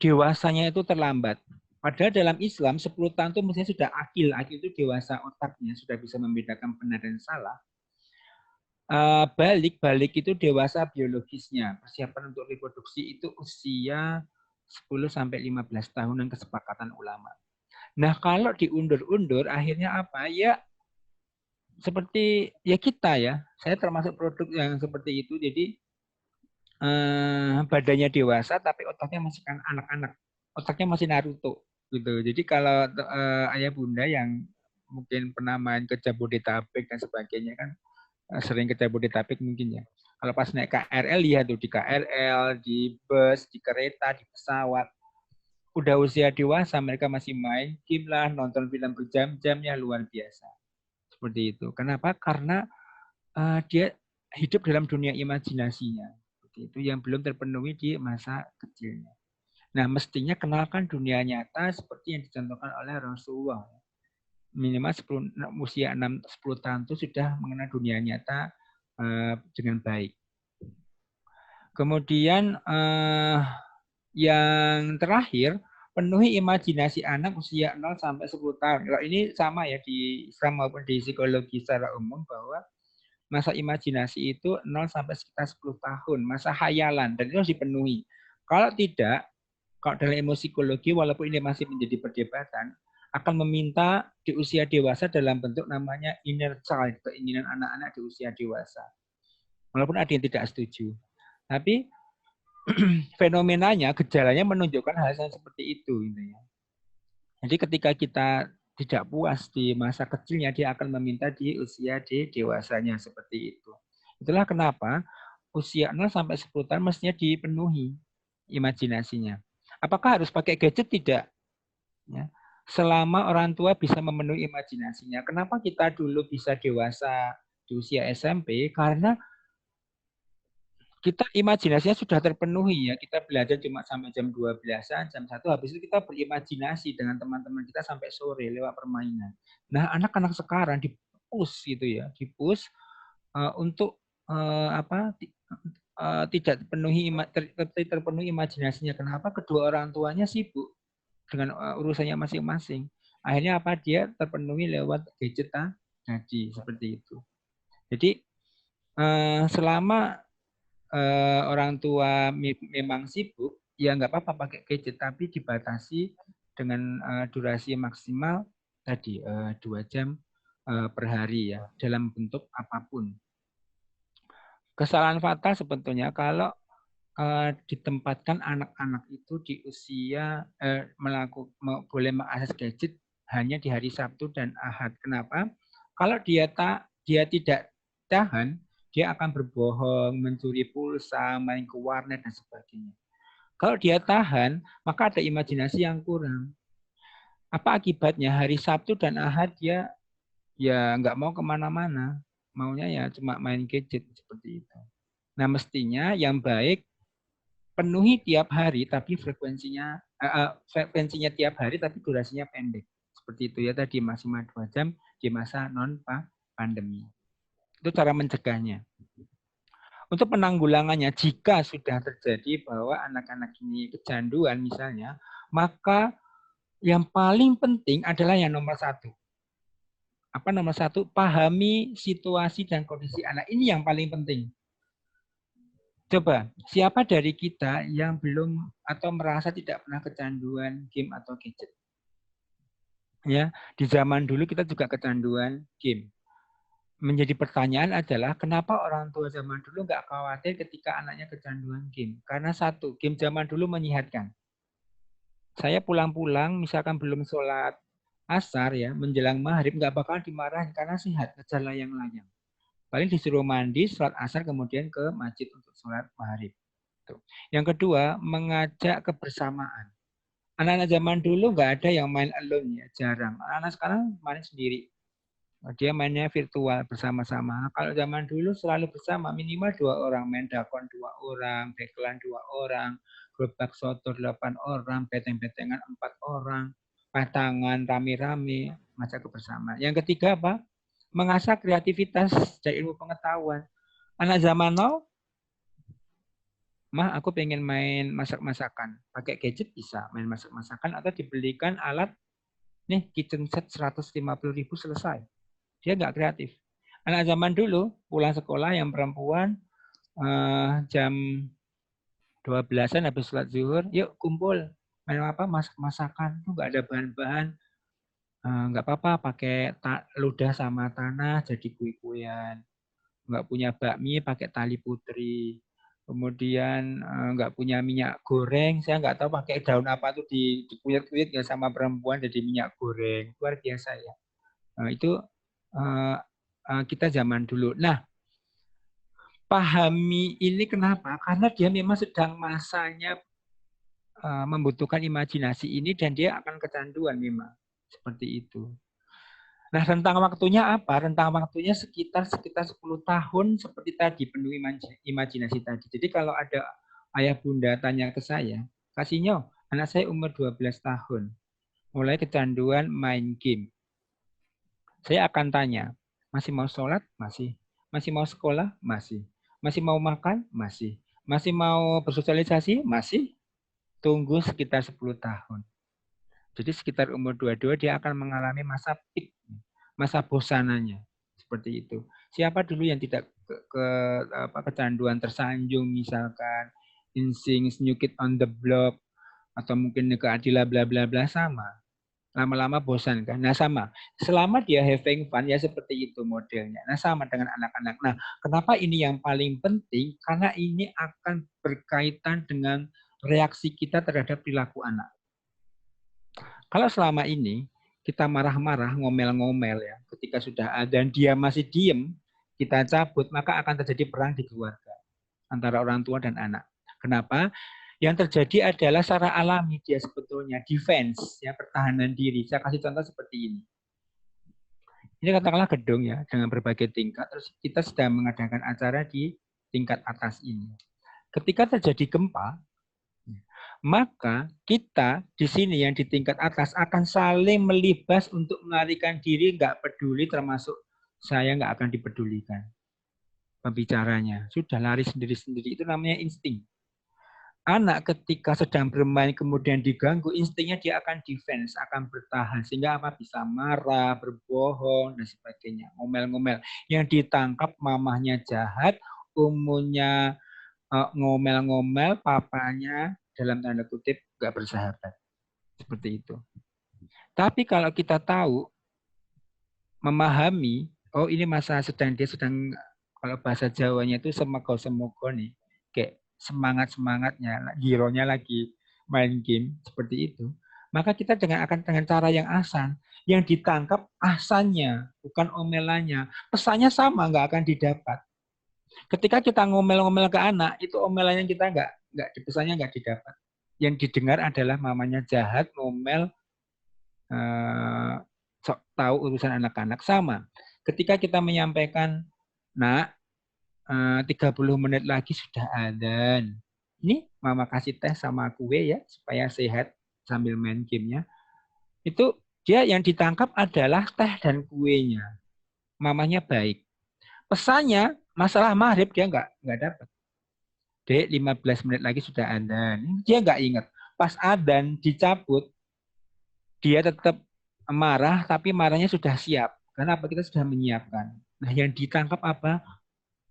dewasanya itu terlambat. Padahal dalam Islam 10 tahun itu mestinya sudah akil. Akil itu dewasa otaknya, sudah bisa membedakan benar dan salah. Balik itu dewasa biologisnya. Persiapan untuk reproduksi itu usia 10 sampai 15 tahunan kesepakatan ulama. Nah, kalau diundur-undur akhirnya apa? Ya seperti ya kita ya. Saya termasuk produk yang seperti itu. Jadi badannya dewasa tapi otaknya masih kan anak-anak. Otaknya masih Naruto gitu. Jadi kalau ayah bunda yang mungkin pernah main ke Jabodetabek dan sebagainya kan sering ke Jabodetabek mungkin ya. Kalau pas naik KRL, lihat tuh di KRL, di bus, di kereta, di pesawat. Udah usia dewasa, mereka masih main game lah, nonton film berjam-jam ya luar biasa. Seperti itu. Kenapa? Karena dia hidup dalam dunia imajinasinya. Seperti itu yang belum terpenuhi di masa kecilnya. Nah, mestinya kenalkan dunia nyata seperti yang dicontohkan oleh Rasulullah. Minimal 10, usia 6-10 tahun itu sudah mengenal dunia nyata dengan baik. Kemudian yang terakhir, penuhi imajinasi anak usia 0 sampai 10 tahun. Kalau ini sama ya di Islam maupun di psikologi secara umum bahwa masa imajinasi itu 0 sampai sekitar 10 tahun, masa hayalan dan itu harus dipenuhi. Kalau tidak, kalau dalam ilmu psikologi walaupun ini masih menjadi perdebatan, akan meminta di usia dewasa dalam bentuk namanya inner child, keinginan anak-anak di usia dewasa. Walaupun ada yang tidak setuju. Tapi fenomenanya, gejalanya menunjukkan hal yang seperti itu. Jadi ketika kita tidak puas di masa kecilnya, dia akan meminta di usia dewasanya seperti itu. Itulah kenapa usia 0 sampai 10 tahun mestinya dipenuhi imajinasinya. Apakah harus pakai gadget? Tidak. Ya. Selama orang tua bisa memenuhi imajinasinya. Kenapa kita dulu bisa dewasa di usia SMP? Karena kita imajinasinya sudah terpenuhi ya. Kita belajar cuma sampai jam 12-an, jam 1 habis itu kita berimajinasi dengan teman-teman kita sampai sore lewat permainan. Nah, anak-anak sekarang di-push gitu ya, di-push untuk tidak terpenuhi imajinasinya. Kenapa? Kedua orang tuanya sibuk dengan urusannya masing-masing. Akhirnya apa? Dia terpenuhi lewat gadget tadi seperti itu. Jadi selama orang tua memang sibuk, ya nggak apa-apa pakai gadget, tapi dibatasi dengan durasi maksimal tadi 2 jam per hari ya, dalam bentuk apapun. Kesalahan fatal sebetulnya kalau ditempatkan anak-anak itu di usia boleh mengakses gadget hanya di hari Sabtu dan Ahad. Kenapa? Kalau dia tidak tahan, dia akan berbohong, mencuri pulsa, main ke warnet dan sebagainya. Kalau dia tahan, maka ada imajinasi yang kurang. Apa akibatnya? Hari Sabtu dan Ahad dia ya nggak mau kemana-mana, maunya ya cuma main gadget seperti itu. Nah mestinya yang baik penuhi tiap hari tapi frekuensinya tiap hari tapi durasinya pendek. Seperti itu ya tadi maksimal 2 jam di masa non pandemi. Itu cara mencegahnya. Untuk penanggulangannya jika sudah terjadi bahwa anak-anak ini kecanduan misalnya, maka yang paling penting adalah yang nomor 1. Apa nomor 1? Pahami situasi dan kondisi anak. Ini yang paling penting. Coba, siapa dari kita yang belum atau merasa tidak pernah kecanduan game atau gadget? Ya, di zaman dulu kita juga kecanduan game. Menjadi pertanyaan adalah kenapa orang tua zaman dulu nggak khawatir ketika anaknya kecanduan game? Karena satu, game zaman dulu menyehatkan. Saya pulang-pulang, misalkan belum sholat asar ya, menjelang maghrib nggak bakal dimarahin karena sehat, ngejar layang-layang. Paling disuruh mandi, sholat asar, kemudian ke masjid untuk sholat maghrib. Yang kedua, mengajak kebersamaan. Anak-anak zaman dulu nggak ada yang main alone ya, jarang. Anak-anak sekarang main sendiri. Dia mainnya virtual bersama-sama. Kalau zaman dulu selalu bersama, minimal 2 orang, main dakon 2 orang, backland 2 orang, gerobak soto 8 orang, beteng-betengan 4 orang, patangan rame-rame, ngajak kebersamaan. Yang ketiga apa? Mengasah kreativitas dan ilmu pengetahuan. Anak zaman now, mah aku pengen main masak-masakan. Pakai gadget bisa main masak-masakan atau dibelikan alat nih kitchen set 150.000 selesai. Dia nggak kreatif. Anak zaman dulu pulang sekolah yang perempuan jam 12-an habis sholat zuhur, yuk kumpul main apa masak-masakan. Tuh nggak ada bahan-bahan, nggak apa-apa pakai ludah sama tanah jadi kue-kuean. Nggak punya bakmi pakai tali putri. Kemudian nggak punya minyak goreng, saya nggak tahu pakai daun apa tuh dikuyet-kuyet ya sama perempuan jadi minyak goreng, luar biasa ya. Itu kita zaman dulu. Nah, pahami ini kenapa? Karena dia memang sedang masanya membutuhkan imajinasi ini dan dia akan kecanduan memang seperti itu. Nah, rentang waktunya apa? Rentang waktunya sekitar 10 tahun seperti tadi, penuh imajinasi tadi. Jadi kalau ada ayah bunda tanya ke saya, kasihnya anak saya umur 12 tahun, mulai kecanduan main game. Saya akan tanya, masih mau sholat? Masih. Masih mau sekolah? Masih. Masih mau makan? Masih. Masih mau bersosialisasi? Masih. Tunggu sekitar 10 tahun. Jadi sekitar umur 22 dia akan mengalami masa peak, masa bosananya seperti itu. Siapa dulu yang tidak kecanduan tersanjung misalkan insing, New Kid on the Block atau mungkin keadilan bla bla bla sama. Lama-lama bosan kan. Nah sama, selama dia having fun ya seperti itu modelnya. Nah sama dengan anak-anak. Nah kenapa ini yang paling penting? Karena ini akan berkaitan dengan reaksi kita terhadap perilaku anak. Kalau selama ini kita marah-marah, ngomel-ngomel ya, ketika sudah ada dan dia masih diem, kita cabut, maka akan terjadi perang di keluarga antara orang tua dan anak. Kenapa? Yang terjadi adalah secara alami dia sebetulnya defense, ya pertahanan diri. Saya kasih contoh seperti ini. Ini katakanlah gedung ya, dengan berbagai tingkat. Terus kita sedang mengadakan acara di tingkat atas ini. Ketika terjadi gempa, maka kita di sini yang di tingkat atas akan saling melibas untuk melarikan diri, nggak peduli, termasuk saya nggak akan dipedulikan. Pembicaranya sudah lari sendiri-sendiri, itu namanya insting. Anak ketika sedang bermain kemudian diganggu, instingnya dia akan defense, akan bertahan, sehingga apa bisa marah, berbohong dan sebagainya, ngomel-ngomel. Yang ditangkap mamahnya jahat, umumnya ngomel-ngomel, papanya dalam tanda kutip nggak bersahabat. Seperti itu. Tapi kalau kita tahu, memahami, oh ini masa dia sedang, kalau bahasa Jawanya itu semoga nih, kayak semangat-semangatnya, gironya lagi main game, seperti itu. Maka kita dengan cara yang asan, yang ditangkap asannya, bukan omelannya. Pesannya sama, nggak akan didapat. Ketika kita ngomel-ngomel ke anak, itu omelannya kita pesannya nggak didapat. Yang didengar adalah mamanya jahat, ngomel, sok tahu urusan anak-anak. Sama. Ketika kita menyampaikan, nak, 30 menit lagi sudah adzan. Ini mama kasih teh sama kue ya, supaya sehat sambil main gamenya. Itu dia yang ditangkap adalah teh dan kuenya. Mamanya baik. Pesannya, masalah maghrib dia nggak dapat. Dek, 15 menit lagi sudah adzan. Dia nggak ingat. Pas adzan dicabut, dia tetap marah, tapi marahnya sudah siap. Karena apa? Kita sudah menyiapkan. Nah, yang ditangkap apa?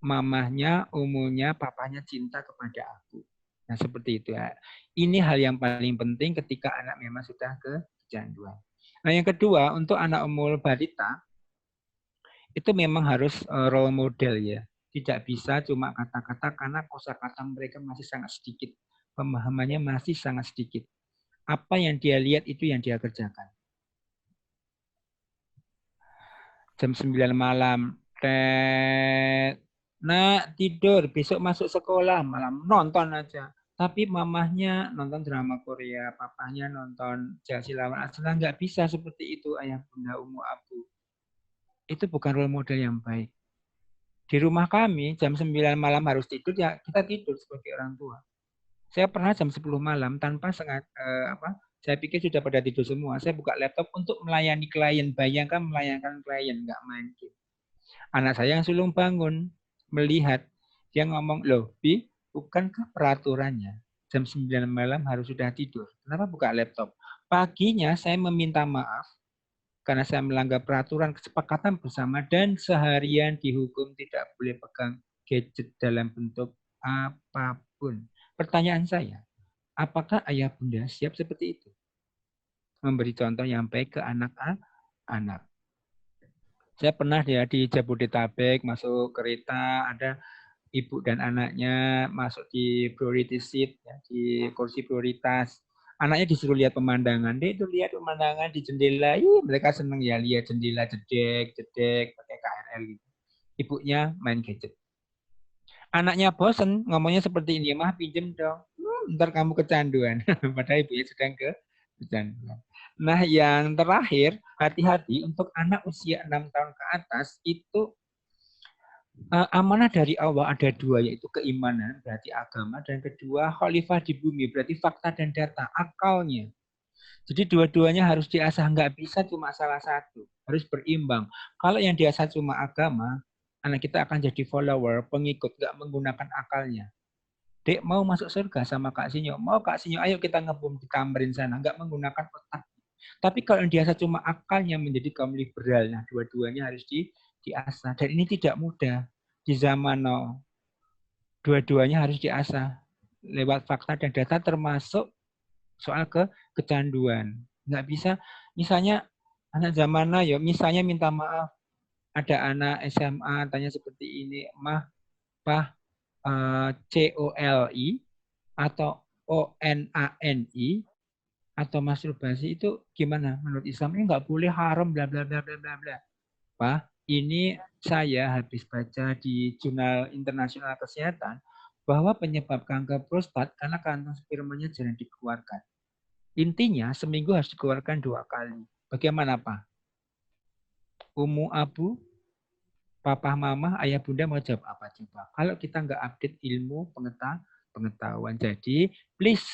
Mamahnya, umumnya, papanya cinta kepada aku. Nah, seperti itu ya. Ini hal yang paling penting ketika anak memang sudah kecanduan. Nah, yang kedua, untuk anak umur balita, itu memang harus role model ya. Tidak bisa cuma kata-kata karena kosakata mereka masih sangat sedikit. Pemahamannya masih sangat sedikit. Apa yang dia lihat itu yang dia kerjakan. Jam 9 malam, nak tidur, besok masuk sekolah, malam nonton aja. Tapi mamahnya nonton drama Korea, papahnya nonton Chelsea lawan Arsenal, nggak bisa seperti itu ayah bunda umu abu. Itu bukan role model yang baik. Di rumah kami jam 9 malam harus tidur, ya kita tidur sebagai orang tua. Saya pernah jam 10 malam tanpa sengaja saya pikir sudah pada tidur semua. Saya buka laptop untuk melayani klien. Bayangkan melayani klien, nggak main game. Anak saya yang sulung bangun, melihat. Dia ngomong, loh, Bi, bukankah peraturannya jam 9 malam harus sudah tidur? Kenapa buka laptop? Paginya saya meminta maaf karena saya melanggar peraturan kesepakatan bersama dan seharian dihukum tidak boleh pegang gadget dalam bentuk apapun. Pertanyaan saya, apakah ayah bunda siap seperti itu? Memberi contoh yang baik ke anak-anak. Saya pernah ya di Jabodetabek masuk kereta, ada ibu dan anaknya masuk di priority seat, ya, di kursi prioritas. Anaknya disuruh lihat pemandangan. Dia itu lihat pemandangan di jendela. Mereka seneng ya lihat jendela jedek, pakai KRL gitu. Ibunya main gadget. Anaknya bosen ngomongnya seperti ini, mah pinjem dong. Ntar kamu kecanduan. Padahal ibunya sedang kecanduan. Nah, yang terakhir, hati-hati untuk anak usia 6 tahun ke atas itu amanah dari Allah ada dua, yaitu keimanan, berarti agama, dan kedua khalifah di bumi, berarti fakta dan data, akalnya. Jadi dua-duanya harus diasah, nggak bisa cuma salah satu, harus berimbang. Kalau yang diasah cuma agama, anak kita akan jadi follower, pengikut, nggak menggunakan akalnya. Dek mau masuk surga sama Kak Sinyo, mau Kak Sinyo, ayo kita ngebom di tamrin sana, nggak menggunakan otak. Tapi kalau yang diasah cuma akalnya menjadi kaum liberal, nah dua-duanya harus diasah. Dan ini tidak mudah. Di zaman now, dua-duanya harus diasah lewat fakta dan data termasuk soal kecanduan. Nggak bisa, misalnya anak zaman now, ya misalnya minta maaf, ada anak SMA tanya seperti ini, mah, pah, COLI atau ONANI atau masturbasi itu gimana menurut Islam? Ini nggak boleh, haram, bla bla bla bla bla bla. Pak, ini saya habis baca di Jurnal Internasional Kesehatan bahwa penyebab kanker prostat karena kantong spermanya jarang dikeluarkan. Intinya seminggu harus dikeluarkan 2 kali. Bagaimana Pak? Umu abu, papa mama, ayah bunda mau jawab apa coba? Kalau kita nggak update ilmu pengetahuan. Jadi please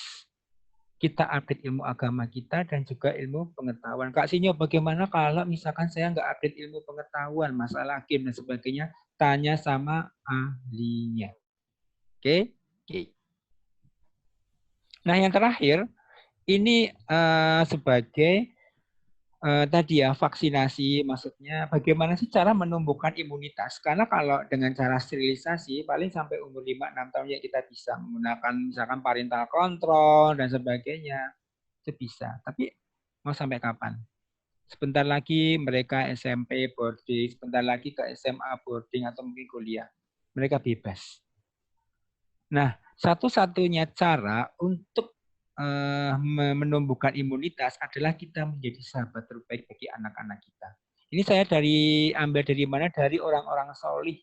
kita update ilmu agama kita dan juga ilmu pengetahuan. Kak Sinyo, bagaimana kalau misalkan saya nggak update ilmu pengetahuan, masalah game dan sebagainya, tanya sama ahlinya. Oke? Oke. Nah, yang terakhir, ini sebagai tadi ya, vaksinasi, maksudnya bagaimana sih cara menumbuhkan imunitas? Karena kalau dengan cara sterilisasi, paling sampai umur 5-6 tahun ya kita bisa menggunakan misalkan parental control dan sebagainya. Itu bisa. Tapi mau sampai kapan? Sebentar lagi mereka SMP boarding, sebentar lagi ke SMA boarding atau mungkin kuliah. Mereka bebas. Nah, satu-satunya cara untuk menumbuhkan imunitas adalah kita menjadi sahabat terbaik bagi anak-anak kita. Ini saya ambil dari mana? Dari orang-orang solih.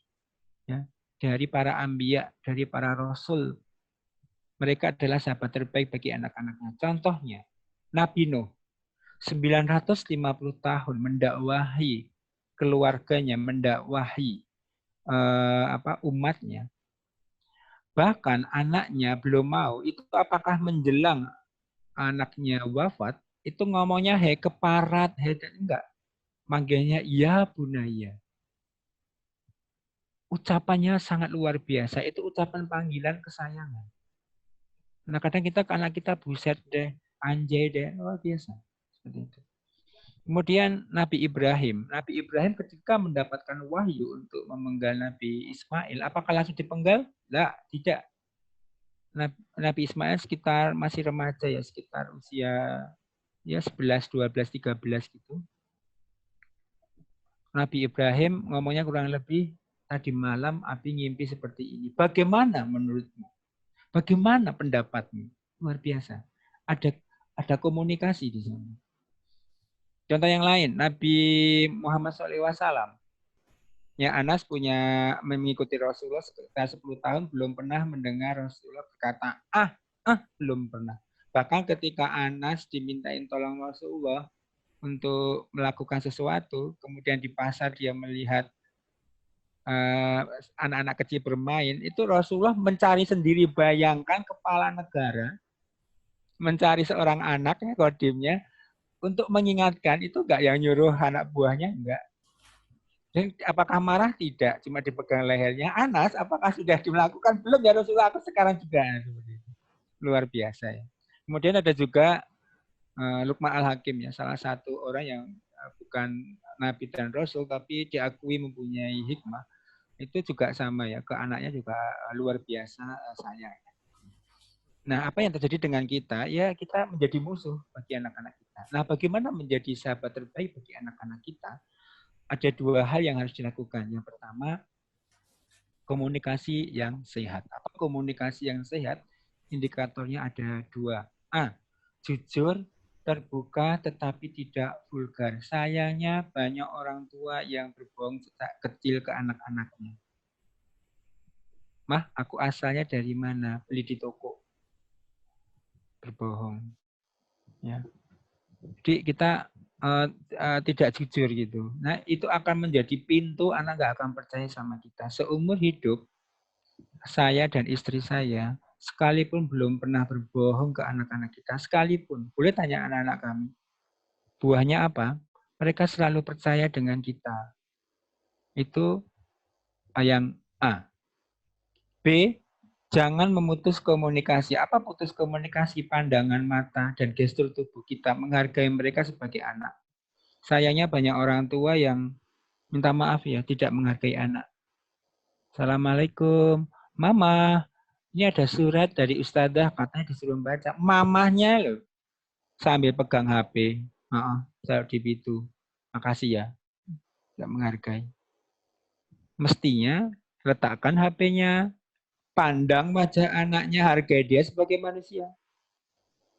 Ya. dari para anbiya, dari para rasul. Mereka adalah sahabat terbaik bagi anak-anaknya. Contohnya, Nabi Nuh, 950 tahun mendakwahi keluarganya, mendakwahi umatnya. Bahkan anaknya belum mau, itu apakah menjelang anaknya wafat, itu ngomongnya hei keparat, hei enggak. Manggilnya ya bunaya. Ucapannya sangat luar biasa. Itu ucapan panggilan kesayangan. Nah kadang kita ke anak kita buset deh, anjay deh, luar biasa. Seperti itu. Kemudian Nabi Ibrahim. Nabi Ibrahim ketika mendapatkan wahyu untuk memenggal Nabi Ismail, apakah langsung dipenggal? Tidak. Nabi Ismail sekitar masih remaja ya, sekitar usia ya 11, 12, 13 gitu. Nabi Ibrahim ngomongnya kurang lebih, tadi malam Abi ngimpi seperti ini. Bagaimana menurutmu? Bagaimana pendapatmu? Luar biasa. Ada komunikasi di sini. Contoh yang lain, Nabi Muhammad SAW. Ya, Anas mengikuti Rasulullah sekitar 10 tahun, belum pernah mendengar Rasulullah berkata, belum pernah. Bahkan ketika Anas dimintain tolong Rasulullah untuk melakukan sesuatu, kemudian di pasar dia melihat anak-anak kecil bermain, itu Rasulullah mencari sendiri, bayangkan kepala negara, mencari seorang anaknya, kodimnya, untuk mengingatkan, itu enggak yang nyuruh anak buahnya, enggak. Dan apakah marah? Tidak, cuma dipegang lehernya. Anas, apakah sudah dilakukan? Belum ya Rasulullah, aku sekarang juga. Luar biasa ya. Kemudian ada juga Luqman Al-Hakim ya, salah satu orang yang bukan Nabi dan Rasul, tapi diakui mempunyai hikmah. Itu juga sama ya, ke anaknya juga luar biasa sayang. Nah, apa yang terjadi dengan kita? Ya, kita menjadi musuh bagi anak-anak kita. Nah, bagaimana menjadi sahabat terbaik bagi anak-anak kita? Ada dua hal yang harus dilakukan. Yang pertama, komunikasi yang sehat. Apa komunikasi yang sehat? Indikatornya ada dua. Jujur, terbuka, tetapi tidak vulgar. Sayangnya banyak orang tua yang berbohong sejak kecil ke anak-anaknya. Mah, aku asalnya dari mana? Beli di toko. Berbohong. Ya. Jadi kita tidak jujur gitu. Nah, itu akan menjadi pintu anak nggak akan percaya sama kita. Seumur hidup, saya dan istri saya, sekalipun belum pernah berbohong ke anak-anak kita, sekalipun. Boleh tanya anak-anak kami. Buahnya apa? Mereka selalu percaya dengan kita. Itu yang A. B. Jangan memutus komunikasi. Apa putus komunikasi? Pandangan mata dan gestur tubuh kita. Menghargai mereka sebagai anak. Sayangnya banyak orang tua yang minta maaf ya, tidak menghargai anak. Assalamualaikum. Mama, ini ada surat dari ustadzah, katanya disuruh baca. Mamahnya loh, sambil pegang HP. Saya di pintu. Makasih ya, tidak menghargai. Mestinya letakkan HP-nya, pandang wajah anaknya, hargai dia sebagai manusia.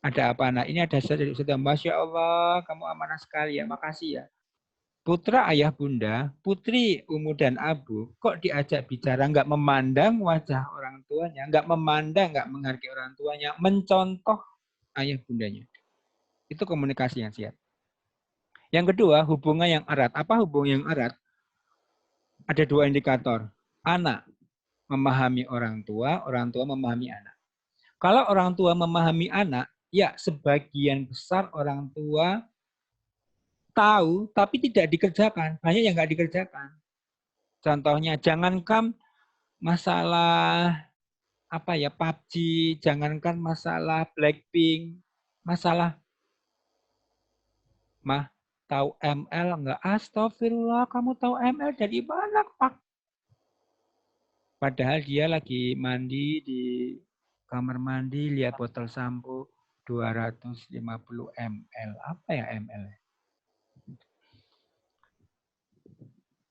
Ada apa anak? Ini ada sudah, Masya Allah, kamu amanah sekali ya, makasih ya. Putra ayah bunda, putri Umu dan Abu, kok diajak bicara nggak memandang wajah orang tuanya, nggak memandang, nggak menghargai orang tuanya, mencontoh ayah bundanya. Itu komunikasi yang sehat. Yang kedua, hubungan yang erat. Apa hubungan yang erat? Ada dua indikator. Anak memahami orang tua memahami anak. Kalau orang tua memahami anak, ya sebagian besar orang tua tahu tapi tidak dikerjakan. Banyak yang nggak dikerjakan. Contohnya, jangankan masalah PUBG, jangankan masalah Blackpink, masalah mah tahu ML enggak? Astagfirullah, kamu tahu ML dari mana, Pak? Padahal dia lagi mandi di kamar mandi, lihat botol sampo 250 ml. Apa ya ml?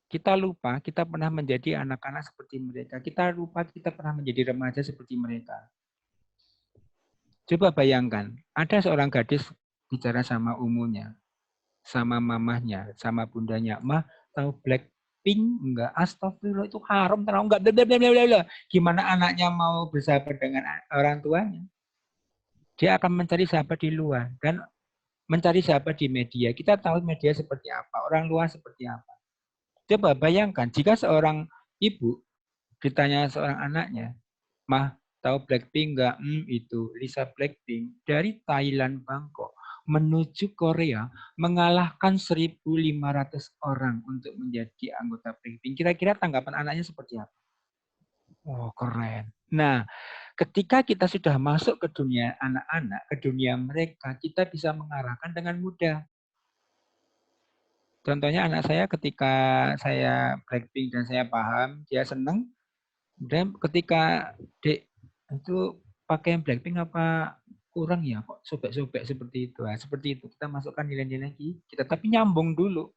Kita lupa, kita pernah menjadi anak-anak seperti mereka. Kita lupa, kita pernah menjadi remaja seperti mereka. Coba bayangkan, ada seorang gadis bicara sama umunya, sama mamahnya, sama bundanya. Mah, tahu Blackpink, enggak, astagfirullah itu haram, enggak, blablabla. Gimana anaknya mau bersahabat dengan orang tuanya? Dia akan mencari sahabat di luar dan mencari sahabat di media. Kita tahu media seperti apa, orang luar seperti apa. Coba bayangkan jika seorang ibu ditanya seorang anaknya, "Mah, tahu Blackpink enggak?" Itu Lisa Blackpink dari Thailand, Bangkok menuju Korea mengalahkan 1.500 orang untuk menjadi anggota Blackpink. Kira-kira tanggapan anaknya seperti apa? Oh, keren. Nah, ketika kita sudah masuk ke dunia anak-anak, ke dunia mereka, kita bisa mengarahkan dengan mudah. Contohnya anak saya ketika saya Blackpink dan saya paham, dia senang. Dan ketika Dek itu pakai Blackpink apa kurang ya kok sobek-sobek seperti itu. Nah, seperti itu kita masukkan nilai-nilai kita tapi nyambung dulu.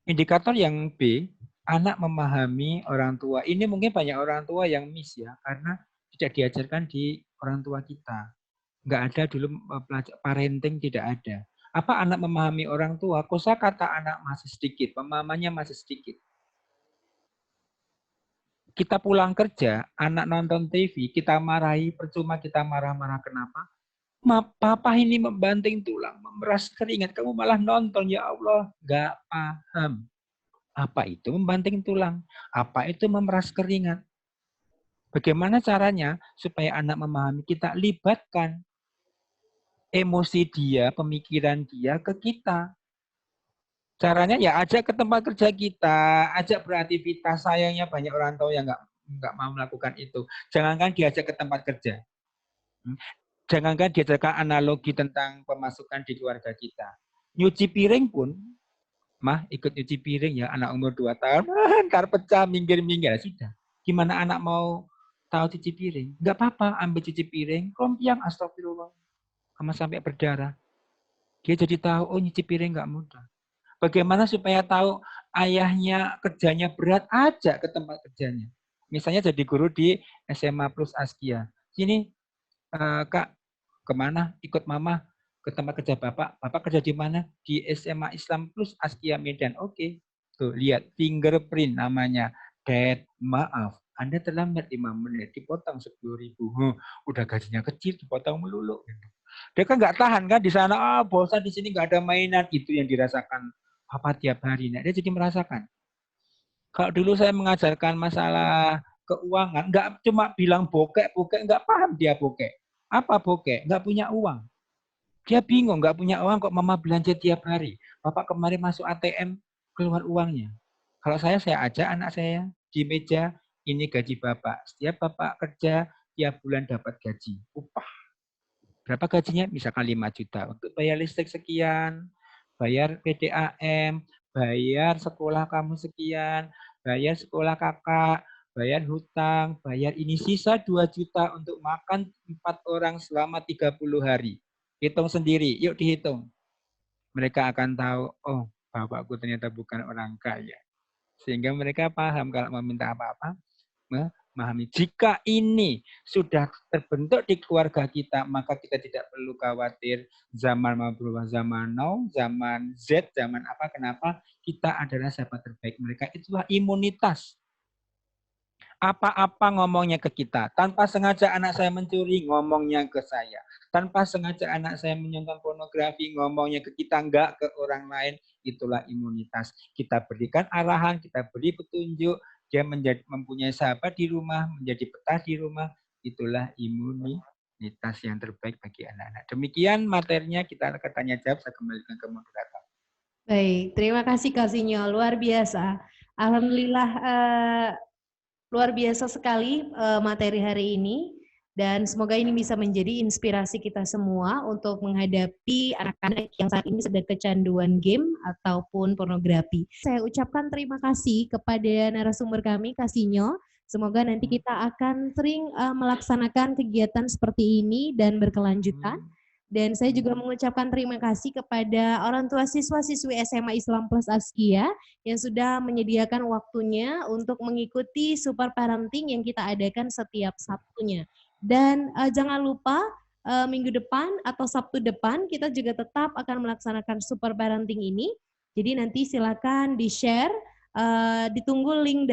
Indikator yang B, anak memahami orang tua. Ini mungkin banyak orang tua yang miss ya karena tidak diajarkan di orang tua kita. Nggak ada dulu parenting, tidak ada. Apa anak memahami orang tua? Kosakata anak masih sedikit, pemahamannya masih sedikit. Kita pulang kerja, anak nonton TV, kita marahi, percuma kita marah-marah. Kenapa? Papa ini membanting tulang, memeras keringat, kamu malah nonton, ya Allah. Nggak paham. Apa itu membanting tulang? Apa itu memeras keringat? Bagaimana caranya supaya anak memahami? Kita libatkan emosi dia, pemikiran dia ke kita. Caranya ya ajak ke tempat kerja kita, ajak beraktivitas. Sayangnya banyak orang tua yang nggak mau melakukan itu. Jangankan diajak ke tempat kerja. Jangankan diajarkan analogi tentang pemasukan di keluarga kita. Nyuci piring pun, mah ikut nyuci piring ya, anak umur 2 tahun, ntar pecah, minggir-minggir. Sudah. Gimana anak mau tahu cuci piring? Nggak apa-apa, ambil cuci piring, rompiang, astagfirullah. Sama sampai berdarah. Dia jadi tahu, oh nyuci piring nggak mudah. Bagaimana supaya tahu ayahnya kerjanya berat, ajak ke tempat kerjanya. Misalnya jadi guru di SMA Plus Askia. Sini, Kak, kemana? Ikut mama ke tempat kerja bapak. Bapak kerja di mana? Di SMA Islam Plus Askia Medan. Oke. Tuh, lihat fingerprint namanya. Dad, maaf. Anda terlambat 5 menit, dipotong 10.000. Udah gajinya kecil, dipotong melulu. Dia kan nggak tahan kan di sana, bosan di sini nggak ada mainan. Itu yang dirasakan Papa tiap hari. Nah, dia jadi merasakan. Kalau dulu saya mengajarkan masalah keuangan, nggak cuma bilang bokek, nggak paham dia bokek. Apa bokek? Nggak punya uang. Dia bingung, nggak punya uang kok mama belanja tiap hari. Bapak kemarin masuk ATM, keluar uangnya. Kalau saya ajak anak saya di meja, ini gaji bapak. Setiap bapak kerja, tiap bulan dapat gaji. Upah. Berapa gajinya? Misalkan 5 juta. Untuk bayar listrik sekian, bayar PDAM, bayar sekolah kamu sekian, bayar sekolah kakak, bayar hutang, bayar ini sisa 2 juta untuk makan 4 orang selama 30 hari. Hitung sendiri, yuk dihitung. Mereka akan tahu, oh bapakku ternyata bukan orang kaya. Sehingga mereka paham kalau mau minta apa-apa, memahami. Jika ini sudah terbentuk di keluarga kita, maka kita tidak perlu khawatir zaman mau berubah, zaman now, zaman Z, zaman apa, kenapa? Kita adalah sahabat terbaik mereka. Itulah imunitas. Apa-apa ngomongnya ke kita. Tanpa sengaja anak saya mencuri, ngomongnya ke saya. Tanpa sengaja anak saya menonton pornografi, ngomongnya ke kita, enggak ke orang lain. Itulah imunitas. Kita berikan arahan, kita beri petunjuk, dia mempunyai sahabat di rumah, menjadi betah di rumah. Itulah imunitas yang terbaik bagi anak-anak. Demikian materinya, kita akan tanya jawab. Saya kembalikan ke moderator. Baik, terima kasih Kak Sinyo, luar biasa. Alhamdulillah luar biasa sekali materi hari ini dan semoga ini bisa menjadi inspirasi kita semua untuk menghadapi anak-anak yang saat ini sedang kecanduan game ataupun pornografi. Saya ucapkan terima kasih kepada narasumber kami, Kak Sinyo. Semoga nanti kita akan sering melaksanakan kegiatan seperti ini dan berkelanjutan. Dan saya juga mengucapkan terima kasih kepada orang tua siswa-siswi SMA Islam Plus Askia yang sudah menyediakan waktunya untuk mengikuti super parenting yang kita adakan setiap Sabtunya. Dan jangan lupa minggu depan atau Sabtu depan kita juga tetap akan melaksanakan super parenting ini. Jadi nanti silakan di-share, ditunggu link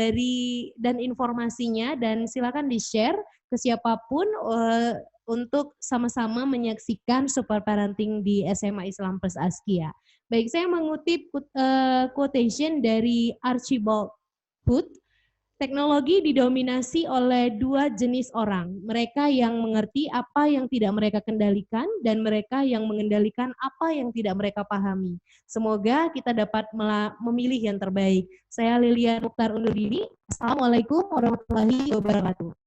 dan informasinya, dan silakan di-share ke siapapun untuk sama-sama menyaksikan Super Parenting di SMA Islam Plus Askia. Baik, saya mengutip quotation dari Archibald Hood. Teknologi didominasi oleh dua jenis orang, mereka yang mengerti apa yang tidak mereka kendalikan dan mereka yang mengendalikan apa yang tidak mereka pahami. Semoga kita dapat memilih yang terbaik. Saya Lilian Mukhtar undur diri. Assalamualaikum warahmatullahi wabarakatuh.